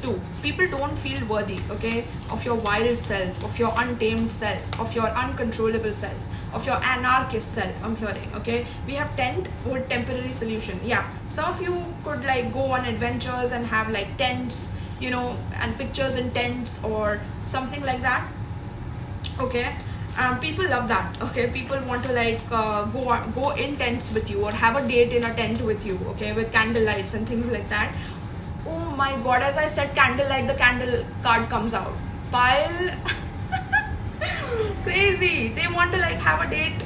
2. People don't feel worthy, okay, of your wild self, of your untamed self, of your uncontrollable self, of your anarchist self, I'm hearing, okay? We have tent with temporary solution. Yeah, some of you could like go on adventures and have like tents, you know, and pictures in tents or something like that, okay? People love that, okay? People want to like go in tents with you, or have a date in a tent with you, okay, with candle lights and things like that. Oh my god, as I said candlelight, the candle card comes out. Pile. Crazy. They want to like have a date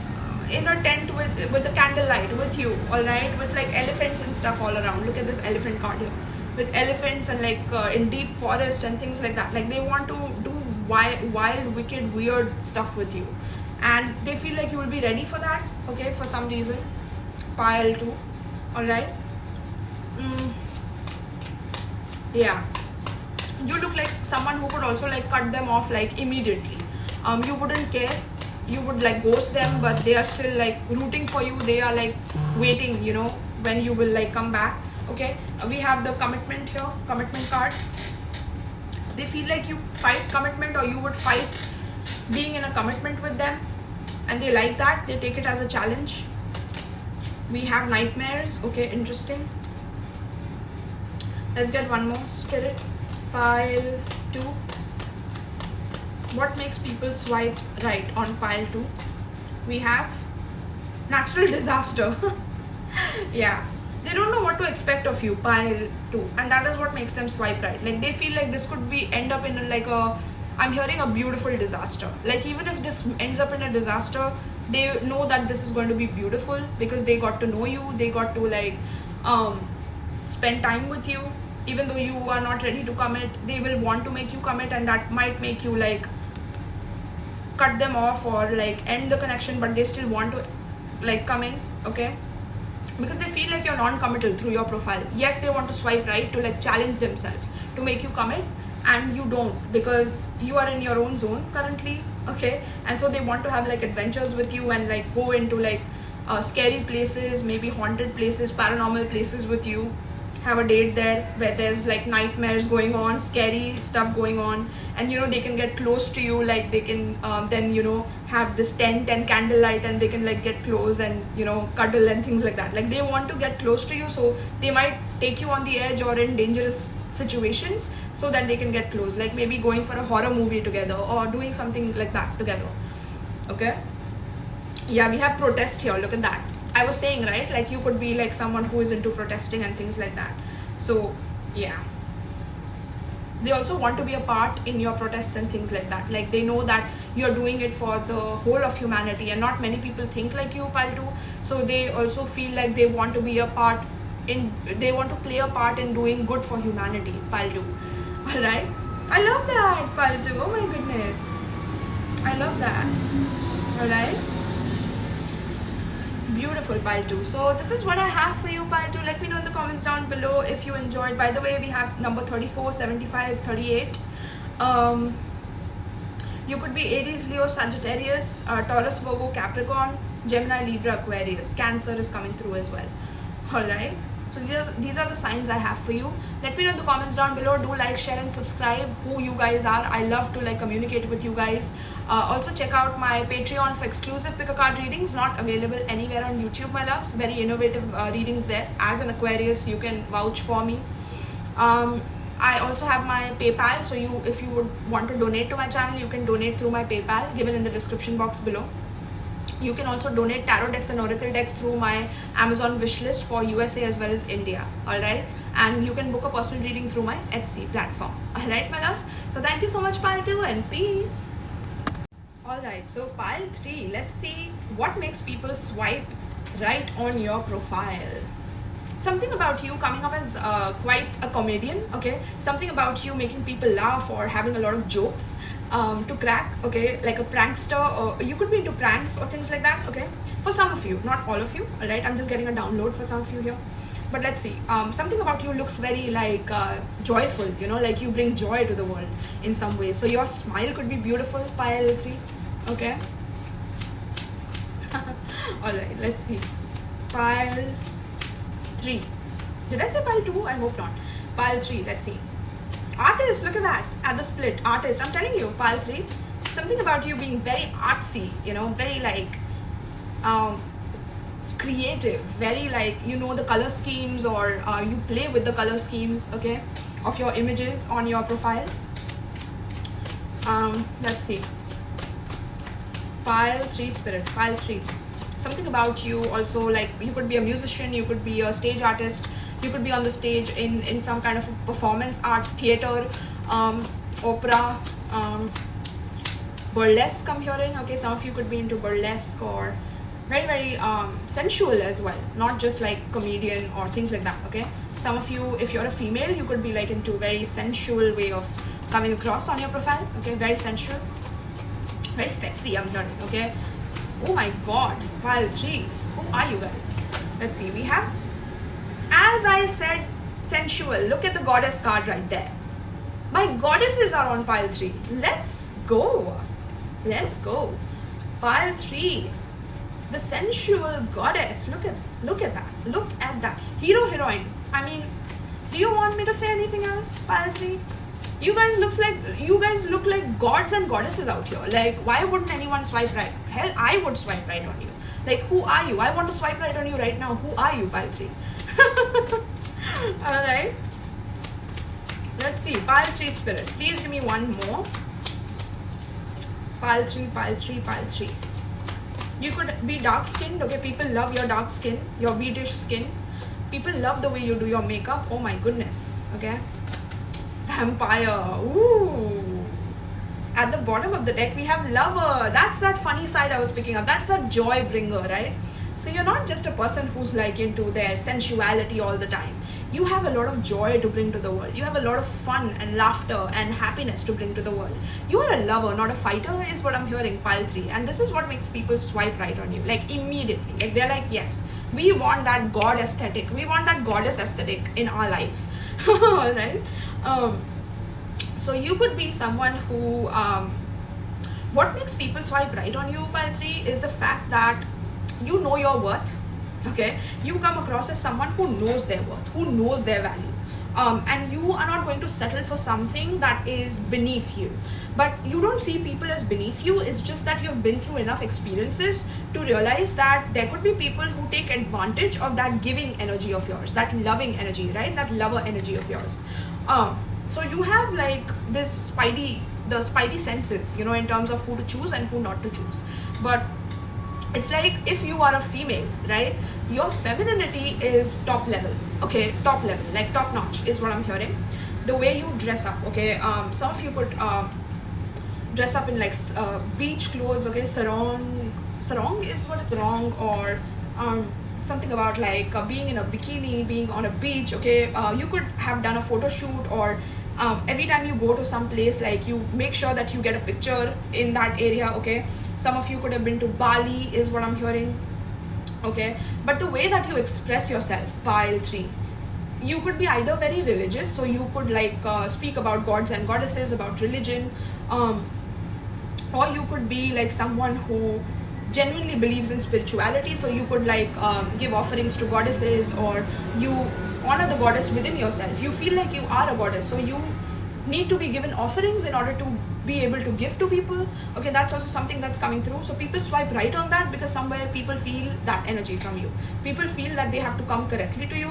in a tent with the candlelight with you, alright, with like elephants and stuff all around. Look at this elephant card here, with elephants and like in deep forest and things like that. Like they want to do wild, wicked, weird stuff with you, and they feel like you will be ready for that, okay, for some reason. Pile 2, alright. Yeah, you look like someone who could also like cut them off like immediately. You wouldn't care, you would like ghost them, but they are still like rooting for you. They are like waiting, you know, when you will like come back. Okay, we have the commitment here, commitment card. They feel like you fight commitment, or you would fight being in a commitment with them, and they like that. They take it as a challenge. We have nightmares. Okay, interesting. Let's get one more. Spirit. Pile 2. What makes people swipe right on pile 2? We have natural disaster. Yeah, they don't know what to expect of you, pile 2, and that is what makes them swipe right. Like they feel like this could be end up in like a, I'm hearing a beautiful disaster. Like even if this ends up in a disaster, they know that this is going to be beautiful because they got to know you. They got to like spend time with you. Even though you are not ready to commit, they will want to make you commit, and that might make you like cut them off or like end the connection, but they still want to like come in, okay, because they feel like you're non-committal through your profile, yet they want to swipe right to like challenge themselves to make you commit, and you don't, because you are in your own zone currently, okay, and so they want to have like adventures with you and like go into like scary places, maybe haunted places, paranormal places with you. Have a date there where there's like nightmares going on, scary stuff going on, and you know they can get close to you. Like they can then, you know, have this tent and candlelight, and they can like get close and, you know, cuddle and things like that. Like they want to get close to you, so they might take you on the edge or in dangerous situations so that they can get close, like maybe going for a horror movie together or doing something like that together. Okay, yeah, we have protest here. Look at that. I was saying, right, like you could be like someone who is into protesting and things like that. So yeah, they also want to be a part in your protests and things like that. Like they know that you're doing it for the whole of humanity, and not many people think like you, pile 2. So they also feel like they want to be a part in, they want to play a part in doing good for humanity, pile 2. All right, I love that, pile 2. Oh my goodness, I love that. All right, beautiful, pile 2. So this is what I have for you, pile 2. Let me know in the comments down below if you enjoyed. By the way, we have number 34, 75, 38. You could be Aries, Leo, Sagittarius, Taurus, Virgo, Capricorn, Gemini, Libra, Aquarius. Cancer is coming through as well. All right, so these are the signs I have for you. Let me know in the comments down below. Do like, share and subscribe who you guys are. I love to like communicate with you guys. Also check out my Patreon for exclusive pick a card readings, not available anywhere on YouTube, my loves. Very innovative readings there. As an Aquarius, you can vouch for me. I also have my PayPal, so if you would want to donate to my channel, you can donate through my PayPal given in the description box below. You can also donate tarot decks and oracle decks through my Amazon wishlist for USA as well as India. Alright, and you can book a personal reading through my Etsy platform. Alright, my loves. So thank you so much, pile 2, and peace. Alright, so pile 3, let's see what makes people swipe right on your profile. Something about you coming up as quite a comedian, okay? Something about you making people laugh or having a lot of jokes to crack, okay? Like a prankster, or you could be into pranks or things like that, okay? For some of you, not all of you, alright? I'm just getting a download for some of you here. But let's see, something about you looks very like joyful, you know, like you bring joy to the world in some way. So your smile could be beautiful, pile 3, okay? Alright, let's see. Pile 3. Did I say pile 2? I hope not. Pile 3, let's see. Artist, look at that. At the split, artist. I'm telling you, pile 3. Something about you being very artsy, you know, very like creative, very like, you know, the color schemes, or you play with the color schemes, okay, of your images on your profile. Let's see. Pile 3, spirit, pile 3. Something about you also, like you could be a musician, you could be a stage artist, You could be on the stage in some kind of performance arts, theater, opera, burlesque I'm hearing. Okay, some of you could be into burlesque or very sensual as well, not just like comedian or things like that. Okay, some of you, if you're a female, you could be like into very sensual way of coming across on your profile. Okay, very sensual, very sexy I'm hearing. Okay, oh my god, pile 3, who are you guys? Let's see, we have, as I said, sensual. Look at the goddess card right there. My goddesses are on pile 3. Let's go, let's go. Pile 3, the sensual goddess. Look at that hero heroine. I mean, do you want me to say anything else? Pile 3, you guys look like gods and goddesses out here. Like, why wouldn't anyone swipe right? Hell, I would swipe right on you. Like, who are you? I want to swipe right on you right now. Who are you, pile 3? All right, let's see. Pile 3 spirit, please give me one more. Pile 3, pile 3, pile 3. You could be dark skinned. Okay, people love your dark skin, your wheatish skin. People love the way you do your makeup. Oh my goodness. Okay, vampire. Ooh, at the bottom of the deck we have lover. That's that funny side I was picking up. That's that joy bringer, right? So you're not just a person who's like into their sensuality all the time. You have a lot of joy to bring to the world. You have a lot of fun and laughter and happiness to bring to the world. You are a lover, not a fighter, is what I'm hearing, pile 3. And this is what makes people swipe right on you, like immediately. Like, they're like, yes, we want that god aesthetic. We want that goddess aesthetic in our life. All right. So you could be someone who, what makes people swipe right on you, pile 3, is the fact that you know your worth. Okay, you come across as someone who knows their worth, who knows their value, and you are not going to settle for something that is beneath you. But you don't see people as beneath you. It's just that you've been through enough experiences to realize that there could be people who take advantage of that giving energy of yours, that loving energy, right? That lover energy of yours. So you have like this the spidey senses, you know, in terms of who to choose and who not to choose. But it's like, if you are a female, right, your femininity is top level. Okay, top level, like top notch is what I'm hearing. The way you dress up. Okay, some of you could dress up in like beach clothes. Okay, sarong is what it's wrong, or something about like being in a bikini, being on a beach. Okay, you could have done a photo shoot, or every time you go to some place, like, you make sure that you get a picture in that area. Okay, some of you could have been to Bali is what I'm hearing. Okay, but the way that you express yourself, pile 3, you could be either very religious, so you could like speak about gods and goddesses, about religion, or you could be like someone who genuinely believes in spirituality, so you could like give offerings to goddesses, or you honor the goddess within yourself. You feel like you are a goddess, so you need to be given offerings in order to be able to give to people. Okay, that's also something that's coming through. So people swipe right on that because somewhere people feel that energy from you. People feel that they have to come correctly to you,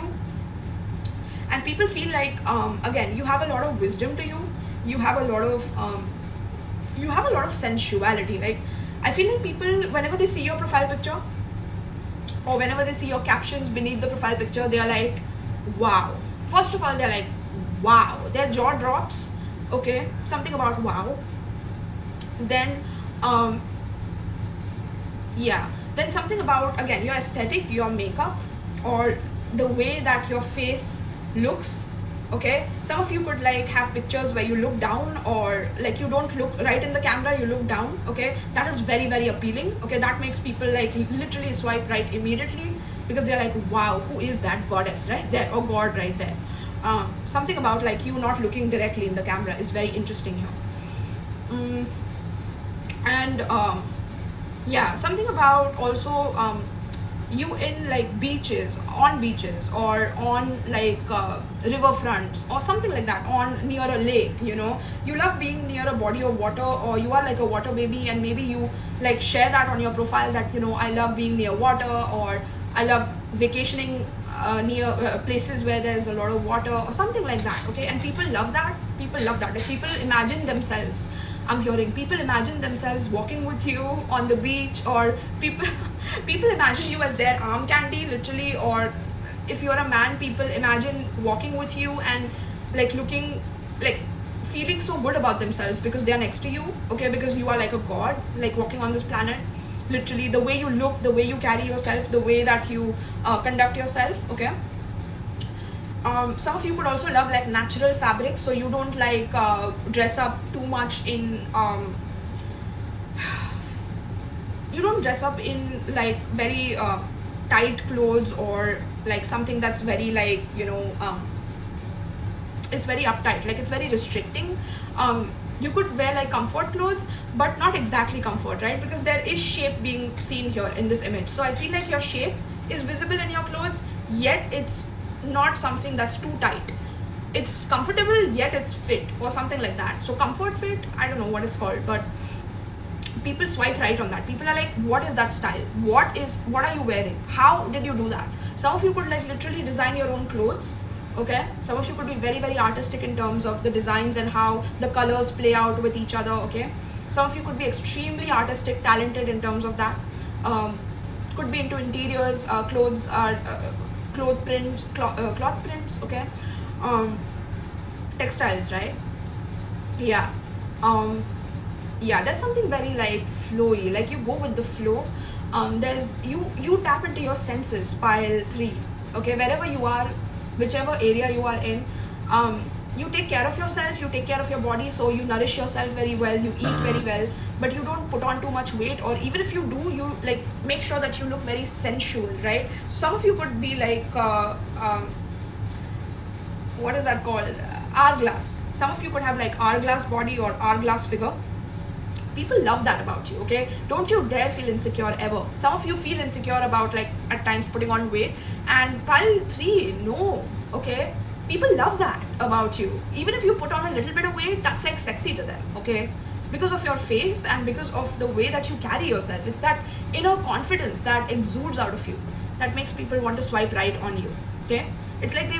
and people feel like again, you have a lot of wisdom to you. You have a lot of sensuality. Like, I feel like people, whenever they see your profile picture, or whenever they see your captions beneath the profile picture, they are like, wow. First of all, they're like, wow. Their jaw drops. Okay, something about wow. Then yeah, then something about, again, your aesthetic, your makeup, or the way that your face looks. Okay, some of you could like have pictures where you look down, or like you don't look right in the camera, you look down. Okay, that is very, very appealing. Okay, that makes people like literally swipe right immediately, because they're like, wow, who is that goddess right there, or god right there. Something about like you not looking directly in the camera is very interesting here. And yeah, something about also you in like beaches, or on like river fronts, or something like that, on near a lake. You know, you love being near a body of water, or you are like a water baby, and maybe you like share that on your profile, that, you know, I love being near water, or I love vacationing near places where there's a lot of water, or something like that. Okay, and people love that. Like, people imagine themselves, I'm hearing, people imagine themselves walking with you on the beach, or people imagine you as their arm candy, literally, or if you're a man, people imagine walking with you and like looking like feeling so good about themselves because they are next to you, okay, because you are like a god, like walking on this planet. Literally, the way you look, the way you carry yourself, the way that you conduct yourself, okay. Some of you could also love like natural fabrics, so you don't like dress up too much in you don't dress up in like very tight clothes or like something that's very like, you know, it's very uptight, like it's very restricting. You could wear like comfort clothes, but not exactly comfort, right? Because there is shape being seen here in this image. So I feel like your shape is visible in your clothes, yet it's not something that's too tight. It's comfortable, yet it's fit, or something like that. So comfort fit, I don't know what it's called, but people swipe right on that. People are like, what is that style? What are you wearing? How did you do that? Some of you could like literally design your own clothes, okay. Some of you could be very, very artistic in terms of the designs and how the colors play out with each other, okay. Some of you could be extremely artistic, talented in terms of that. Could be into interiors, clothes, cloth prints, okay. Textiles, right? Yeah. Yeah, there's something very like flowy, like you go with the flow. There's you tap into your senses, pile 3, okay. Wherever you are, whichever area you are in, you take care of yourself, you take care of your body, so you nourish yourself very well, you eat very well, but you don't put on too much weight, or even if you do, you like make sure that you look very sensual, right? Some of you could be like what is that called, hourglass. Some of you could have like hourglass body or hourglass figure. People love that about you, okay. Don't you dare feel insecure ever. Some of you feel insecure about like at times putting on weight, and pile 3, no, okay. People love that about you. Even if you put on a little bit of weight, that's like sexy to them, okay, because of your face and because of the way that you carry yourself. It's that inner confidence that exudes out of you that makes people want to swipe right on you, okay. It's like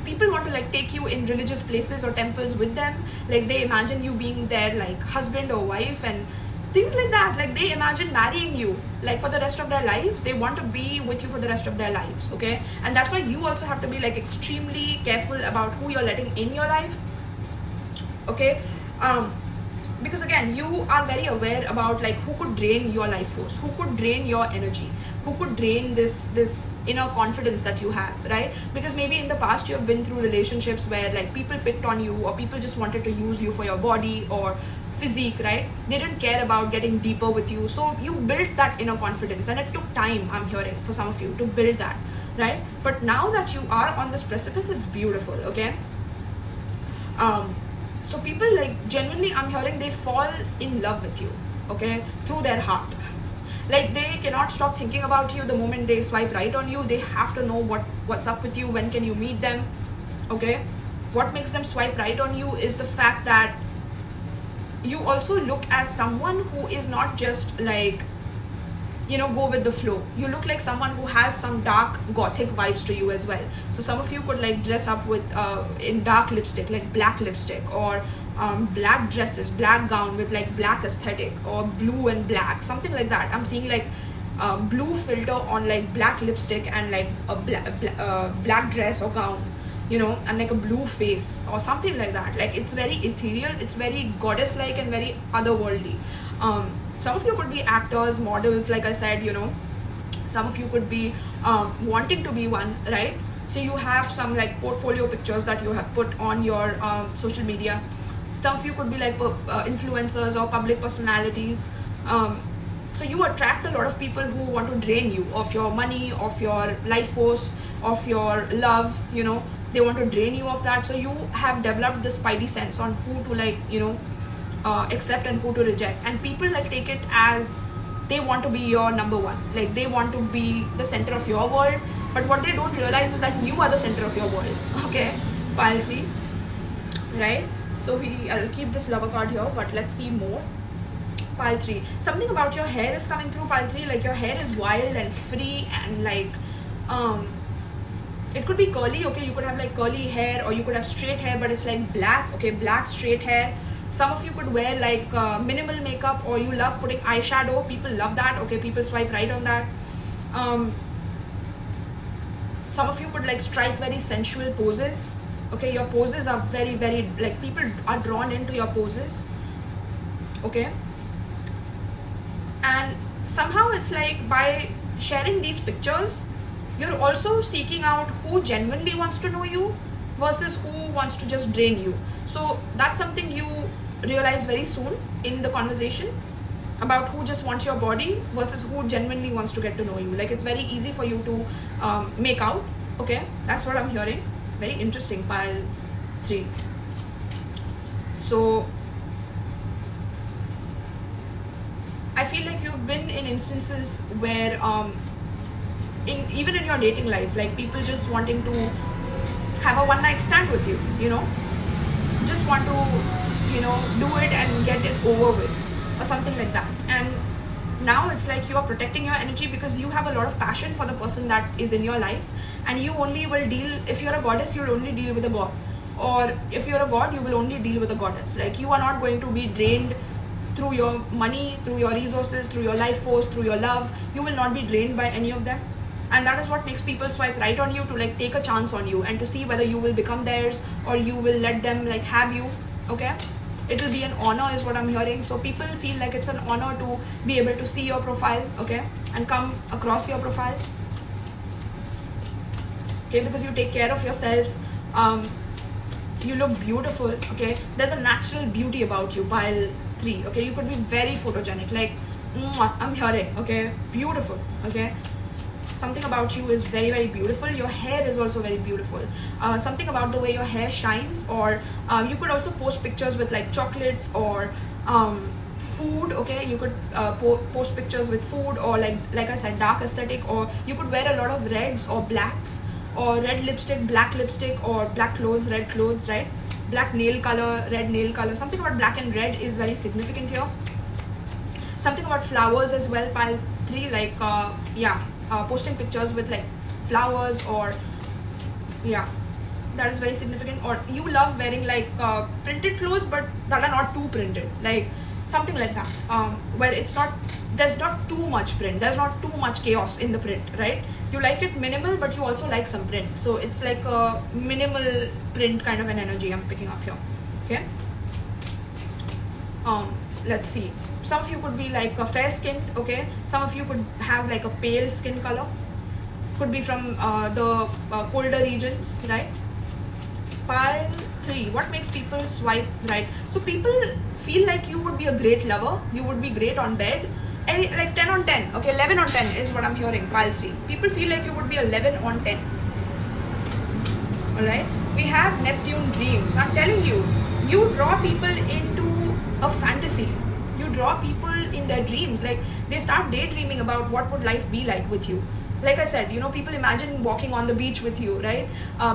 people want to like take you in religious places or temples with them, like they imagine you being their like husband or wife and things like that. Like they imagine marrying you like for the rest of their lives. They want to be with you for the rest of their lives, okay. And that's why you also have to be like extremely careful about who you're letting in your life, okay. Because again, you are very aware about like who could drain your life force, who could drain your energy, who could drain this inner confidence that you have, right? Because maybe in the past you have been through relationships where like people picked on you, or people just wanted to use you for your body or physique, right? They didn't care about getting deeper with you, so you built that inner confidence, and it took time, I'm hearing, for some of you to build that, right? But now that you are on this precipice, it's beautiful, okay. So people like genuinely, I'm hearing, they fall in love with you, okay, through their heart. Like they cannot stop thinking about you the moment they swipe right on you. They have to know what's up with you, when can you meet them, okay. What makes them swipe right on you is the fact that you also look as someone who is not just like, you know, go with the flow. You look like someone who has some dark gothic vibes to you as well. So some of you could like dress up with in dark lipstick, like black lipstick, or black dresses, black gown with like black aesthetic, or blue and black, something like that. I'm seeing like blue filter on like black lipstick and like a black dress or gown, you know, and like a blue face or something like that. Like it's very ethereal, it's very goddess like and very otherworldly. Some of you could be actors, models, like I said, you know. Some of you could be wanting to be one, right? So you have some like portfolio pictures that you have put on your social media. Some of you could be like influencers or public personalities. So you attract a lot of people who want to drain you of your money, of your life force, of your love, you know. They want to drain you of that. So you have developed this spidey sense on who to like, you know, accept and who to reject. And people like take it as they want to be your number one, like they want to be the center of your world. But what they don't realize is that you are the center of your world, okay. Pile 3, right? So I'll keep this lover card here, but let's see more. Pile 3, something about your hair is coming through. Pile 3, like your hair is wild and free, and like it could be curly, okay. You could have like curly hair, or you could have straight hair, but it's like black, okay, black straight hair. Some of you could wear like minimal makeup, or you love putting eyeshadow. People love that, okay. People swipe right on that. Some of you could like strike very sensual poses. Okay, your poses are very, very, like, people are drawn into your poses. Okay, and somehow it's like by sharing these pictures, you're also seeking out who genuinely wants to know you versus who wants to just drain you. So that's something you realize very soon in the conversation about who just wants your body versus who genuinely wants to get to know you. Like, it's very easy for you to make out. Okay, that's what I'm hearing. Very interesting, pile 3. So I feel like you've been in instances where even in your dating life, like, people just wanting to have a one-night stand with you, you know, just want to, you know, do it and get it over with or something like that. And now it's like you are protecting your energy because you have a lot of passion for the person that is in your life, and you only will deal, if you're a goddess, you'll only deal with a god, or if you're a god, you will only deal with a goddess. Like, you are not going to be drained through your money, through your resources, through your life force, through your love. You will not be drained by any of them. And that is what makes people swipe right on you, to like take a chance on you and to see whether you will become theirs or you will let them like have you. Okay, it will be an honor is what I'm hearing. So people feel like it's an honor to be able to see your profile, okay, and come across your profile, okay, because you take care of yourself. You look beautiful. Okay, there's a natural beauty about you, pile 3. Okay, you could be very photogenic, like I'm hearing. Okay, beautiful. Okay, something about you is very, very beautiful. Your hair is also very beautiful. Something about the way your hair shines, or you could also post pictures with like chocolates or food. Okay, you could post pictures with food, or like I said, dark aesthetic, or you could wear a lot of reds or blacks, or red lipstick, black lipstick, or black clothes, red clothes, right? Black nail color, red nail color. Something about black and red is very significant here. Something about flowers as well, pile 3, like posting pictures with like flowers, or that is very significant. Or you love wearing like printed clothes, but that are not too printed, like something like that, where there's not too much print, there's not too much chaos in the print, right? You like it minimal, but you also like some print, so it's like a minimal print kind of an energy I'm picking up here. Okay, let's see. Some of you could be like a fair skinned, okay, some of you could have like a pale skin color, could be from the colder regions, right? Pile 3, what makes people swipe right? So people feel like you would be a great lover, you would be great on bed, and like 10 on 10, okay, 11 on 10 is what I'm hearing, pile 3. People feel like you would be 11 on 10. Alright, we have Neptune dreams. I'm telling you, you draw people into a fantasy. You draw people in their dreams, like they start daydreaming about what would life be like with you. Like I said, you know, people imagine walking on the beach with you, right?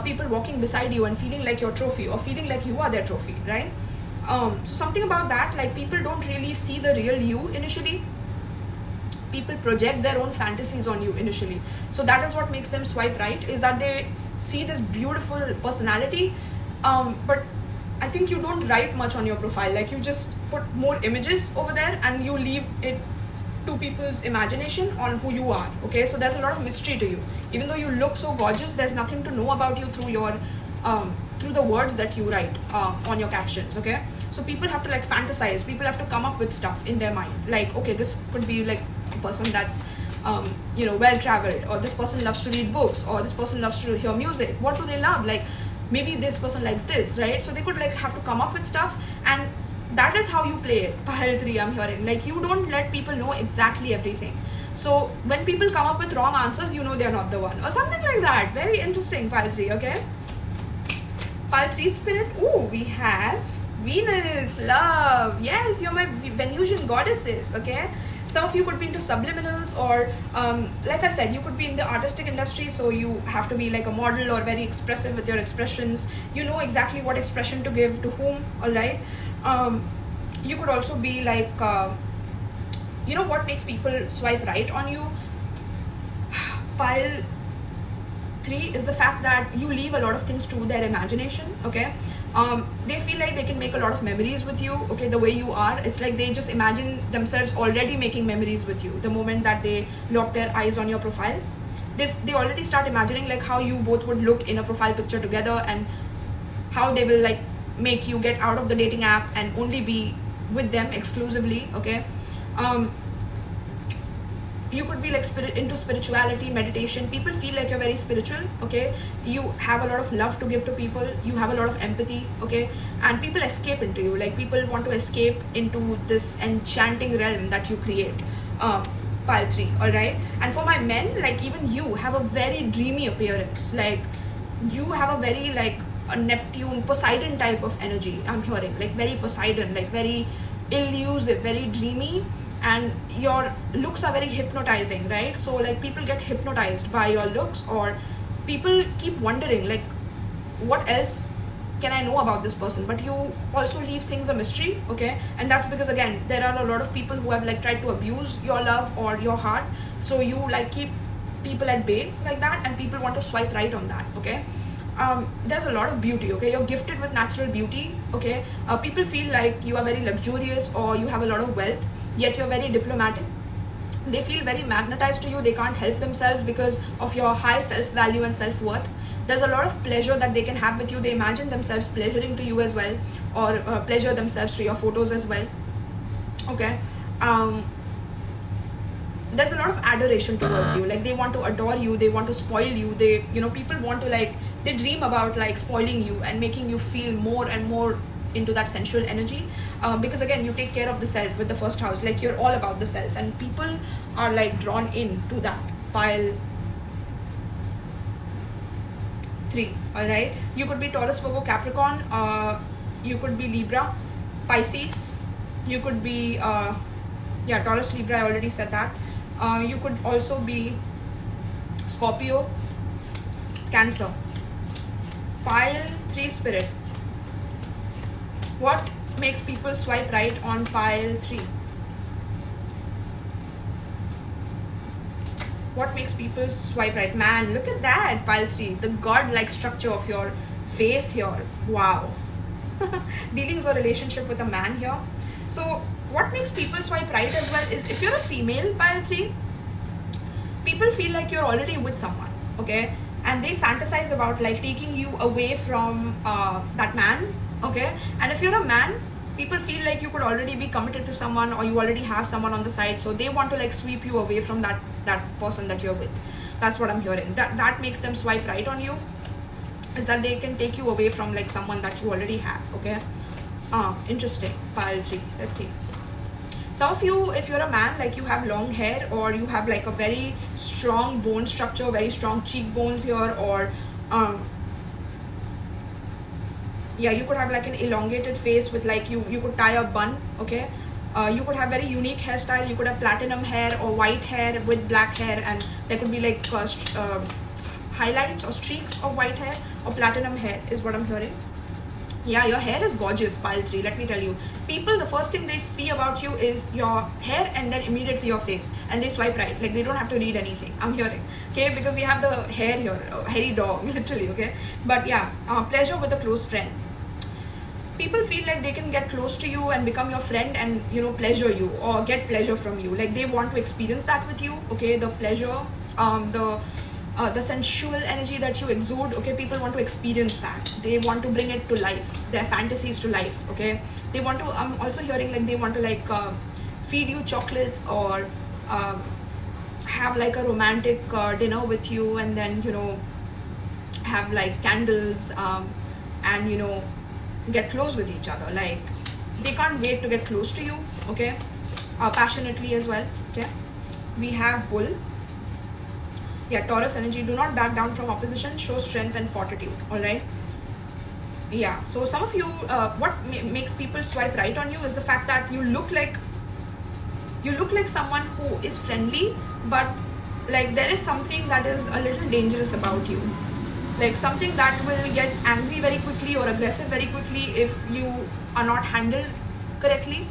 People walking beside you and feeling like your trophy, or feeling like you are their trophy, right? So something about that, like people don't really see the real you initially. People project their own fantasies on you initially. So that is what makes them swipe right, is that they see this beautiful personality, but I think you don't write much on your profile. Like you just put more images over there and you leave it to people's imagination on who you are. Okay, so there's a lot of mystery to you. Even though you look so gorgeous, there's nothing to know about you through your through the words that you write on your captions. Okay, so people have to like fantasize, people have to come up with stuff in their mind, like, okay, this could be like a person that's you know, well traveled, or this person loves to read books, or this person loves to hear music. What do they love? Like maybe this person likes this, right? So they could like have to come up with stuff, and that is how you play it. Pile 3, I'm hearing, like you don't let people know exactly everything. So when people come up with wrong answers, you know they're not the one, or something like that. Very interesting, pile 3. Okay, pile 3 spirit. Oh, we have Venus, love. Yes, you're my Venusian goddesses. Okay, some of you could be into subliminals, or like I said, you could be in the artistic industry, so you have to be like a model or very expressive with your expressions. You know exactly what expression to give to whom. All right, you could also be like you know what makes people swipe right on you? Pile 3 is the fact that you leave a lot of things to their imagination. Okay, they feel like they can make a lot of memories with you. Okay, the way you are, it's like they just imagine themselves already making memories with you the moment that they lock their eyes on your profile. they already start imagining like how you both would look in a profile picture together, and how they will like make you get out of the dating app and only be with them exclusively. Okay, you could be like into spirituality, meditation. People feel like you're very spiritual. Okay, you have a lot of love to give to people, you have a lot of empathy. Okay, and people escape into you, like people want to escape into this enchanting realm that you create. Pile 3. All right, and for my men, like even you have a very dreamy appearance. Like you have a very like a Neptune, Poseidon type of energy. I'm hearing like very Poseidon, like very elusive, very dreamy, and your looks are very hypnotizing, right? So like people get hypnotized by your looks, or people keep wondering like what else can I know about this person, but you also leave things a mystery. Okay, and that's because again there are a lot of people who have like tried to abuse your love or your heart, so you like keep people at bay like that, and people want to swipe right on that. Okay, there's a lot of beauty. Okay, you're gifted with natural beauty. Okay, people feel like you are very luxurious or you have a lot of wealth, yet you're very diplomatic. They feel very magnetized to you. They can't help themselves because of your high self-value and self-worth. There's a lot of pleasure that they can have with you. They imagine themselves pleasuring to you as well, or pleasure themselves to your photos as well. Okay, there's a lot of adoration towards you. Like they want to adore you, they want to spoil you. They, you know, people want to like, they dream about like spoiling you and making you feel more and more into that sensual energy, because again you take care of the self with the first house. Like you're all about the self, and people are like drawn in to that. Pile 3. All right, you could be Taurus, Virgo, Capricorn, you could be Libra, Pisces, you could be yeah, Taurus, Libra, I already said that. You could also be Scorpio, Cancer. Pile 3 spirit. What makes people swipe right on pile 3? What makes people swipe right? Man, look at that, pile 3. The god-like structure of your face here. Wow. Dealings or relationship with a man here. So what makes people swipe right as well is, if you're a female, pile 3, people feel like you're already with someone. Okay, and they fantasize about like taking you away from that man. Okay, and if you're a man, people feel like you could already be committed to someone, or you already have someone on the side, so they want to like sweep you away from that person that you're with. That's what I'm hearing. That makes them swipe right on you, is that they can take you away from like someone that you already have. Okay, interesting. Pile 3. Let's see. Some of you, if you're a man, like you have long hair, or you have like a very strong bone structure, very strong cheekbones here, or yeah, you could have like an elongated face with like you could tie a bun. Okay, you could have very unique hairstyle. You could have platinum hair or white hair with black hair, and there could be like highlights or streaks of white hair or platinum hair is what I'm hearing. Yeah, your hair is gorgeous, pile 3. Let me tell you, people, the first thing they see about you is your hair, and then immediately your face, and they swipe right. Like they don't have to read anything, I'm hearing. Okay, because we have the hair here, hairy dog, literally. Okay, but yeah, pleasure with a close friend. People feel like they can get close to you and become your friend, and you know, pleasure you or get pleasure from you. Like they want to experience that with you. Okay, the pleasure, the sensual energy that you exude. Okay, people want to experience that. They want to bring it to life, their fantasies to life. Okay, they want to, I'm also hearing like they want to like feed you chocolates, or have like a romantic dinner with you, and then you know, have like candles, and you know, get close with each other. Like they can't wait to get close to you. Okay, passionately as well. Okay, we have bull. Yeah, Taurus energy. Do not back down from opposition. Show strength and fortitude. All right. Yeah. So some of you, what makes people swipe right on you is the fact that you look like someone who is friendly, but like there is something that is a little dangerous about you. Like something that will get angry very quickly or aggressive very quickly if you are not handled correctly.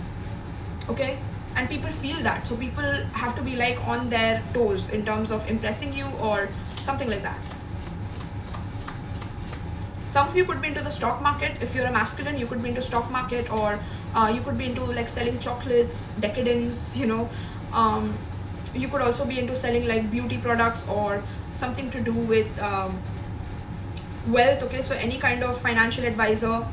Okay, and people feel that, so people have to be like on their toes in terms of impressing you or something like that. Some of you could be into the stock market. If you're a masculine, you could be into stock market, or you could be into like selling chocolates, decadence, you know. You could also be into selling like beauty products or something to do with wealth, okay? So any kind of financial advisor.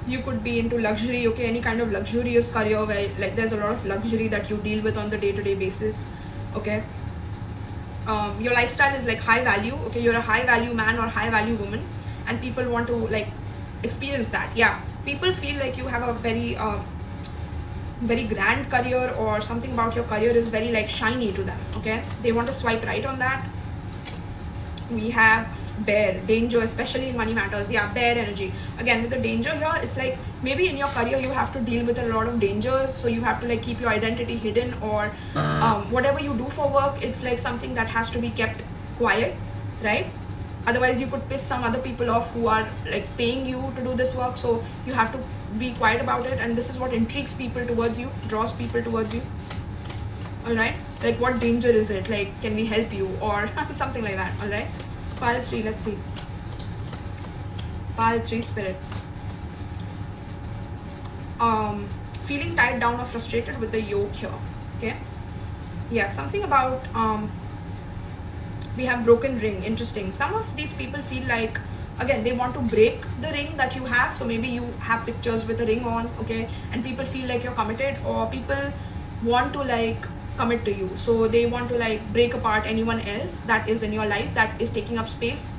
You could be into luxury, okay? Any kind of luxurious career where like there's a lot of luxury that you deal with on the day-to-day basis, okay? Your lifestyle is like high value, okay? You're a high value man or high value woman, and people want to like experience that. Yeah, people feel like you have a very very grand career, or something about your career is very like shiny to them, okay? They want to swipe right on that. We have bear, danger, especially in money matters. Yeah, bear energy. Again, with the danger here, it's like maybe in your career you have to deal with a lot of dangers, so you have to like keep your identity hidden, or whatever you do for work, it's like something that has to be kept quiet, right? Otherwise you could piss some other people off who are like paying you to do this work, so you have to be quiet about it. And this is what intrigues people towards you, draws people towards you. All right, like what danger is it, like can we help you, or something like that. All right, pile 3, let's see. Pile 3 spirit. Feeling tied down or frustrated with the yoke here, okay? Yeah, something about we have broken ring. Interesting. Some of these people feel like, again, they want to break the ring that you have. So maybe you have pictures with a ring on, okay, and people feel like you're committed, or people want to like commit to you, so they want to like break apart anyone else that is in your life that is taking up space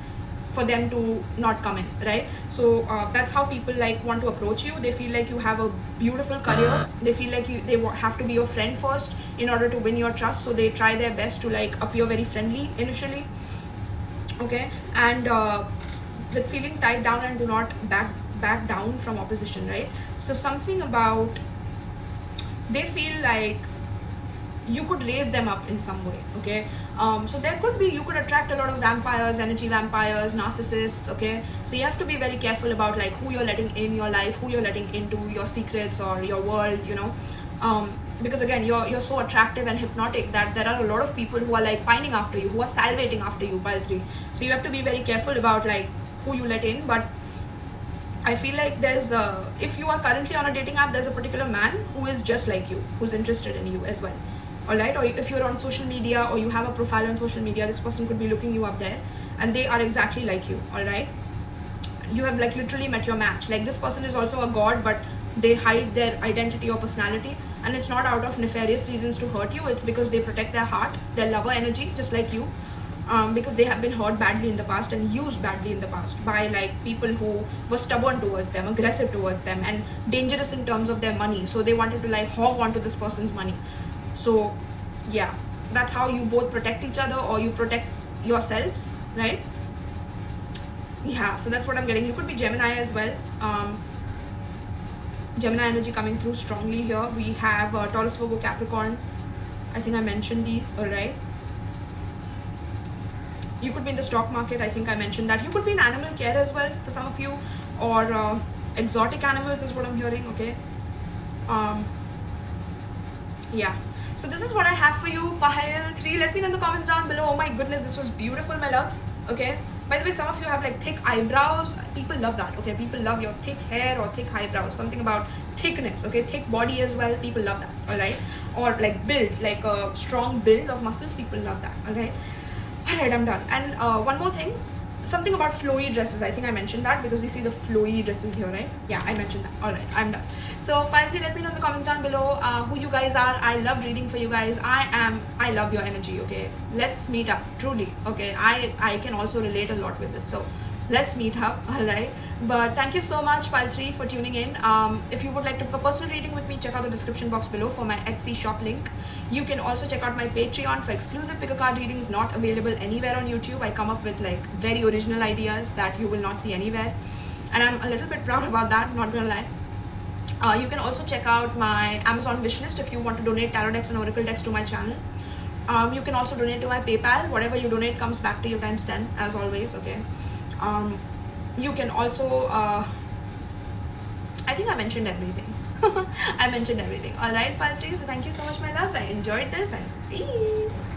for them to not come in, right? So that's how people like want to approach you. They feel like you have a beautiful career. They feel like they have to be your friend first in order to win your trust, so they try their best to like appear very friendly initially, okay? And with feeling tied down and do not back down from opposition, right? So something about, they feel like you could raise them up in some way, okay? So there could be, you could attract a lot of vampires, energy vampires, narcissists, okay? So you have to be very careful about like who you're letting in your life, who you're letting into your secrets or your world, you know? Because again, you're so attractive and hypnotic that there are a lot of people who are like pining after you, who are salivating after you, pile 3. So you have to be very careful about like who you let in. But I feel like there's if you are currently on a dating app, there's a particular man who is just like you, who's interested in you as well. All right, or if you're on social media or you have a profile on social media, this person could be looking you up there and they are exactly like you. All right, you have like literally met your match. Like this person is also a god, but they hide their identity or personality, and it's not out of nefarious reasons to hurt you. It's because they protect their heart, their lover energy, just like you. Because they have been hurt badly in the past and used badly in the past by like people who were stubborn towards them, aggressive towards them, and dangerous in terms of their money. So they wanted to like hog onto this person's money. So yeah, that's how you both protect each other, or you protect yourselves, right? Yeah, so that's what I'm getting. You could be Gemini as well. Gemini energy coming through strongly here. We have Taurus, Virgo, Capricorn. I think I mentioned these, all right? You could be in the stock market. I think I mentioned that. You could be in animal care as well for some of you, or exotic animals is what I'm hearing, okay? Yeah, so this is what I have for you, pile 3. Let me know in the comments down below. Oh my goodness, this was beautiful, my loves, okay? By the way, some of you have like thick eyebrows. People love that, okay? People love your thick hair or thick eyebrows. Something about thickness, okay? Thick body as well. People love that, all right? Or like build, like a strong build of muscles. People love that, all right? All right, I'm done. And one more thing, something about flowy dresses. I think I mentioned that because we see the flowy dresses here, right? Yeah, I mentioned that. All right, I'm done. So finally, let me know in the comments down below who you guys are. I love reading for you guys. I love your energy, okay? Let's meet up, truly, okay? I can also relate a lot with this, so let's meet up, all right? But thank you so much, pile 3, for tuning in. If you would like to book a personal reading with me, check out the description box below for my Etsy shop link. You can also check out my Patreon for exclusive pick a card readings not available anywhere on YouTube. I come up with like very original ideas that you will not see anywhere, and I'm a little bit proud about that, not gonna lie. You can also check out my Amazon wishlist if you want to donate tarot decks and oracle decks to my channel. You can also donate to my PayPal. Whatever you donate comes back to you times 10, as always, okay? You can also I think I mentioned everything. I mentioned everything. All right, pile 3. So thank you so much, my loves. I enjoyed this, and peace.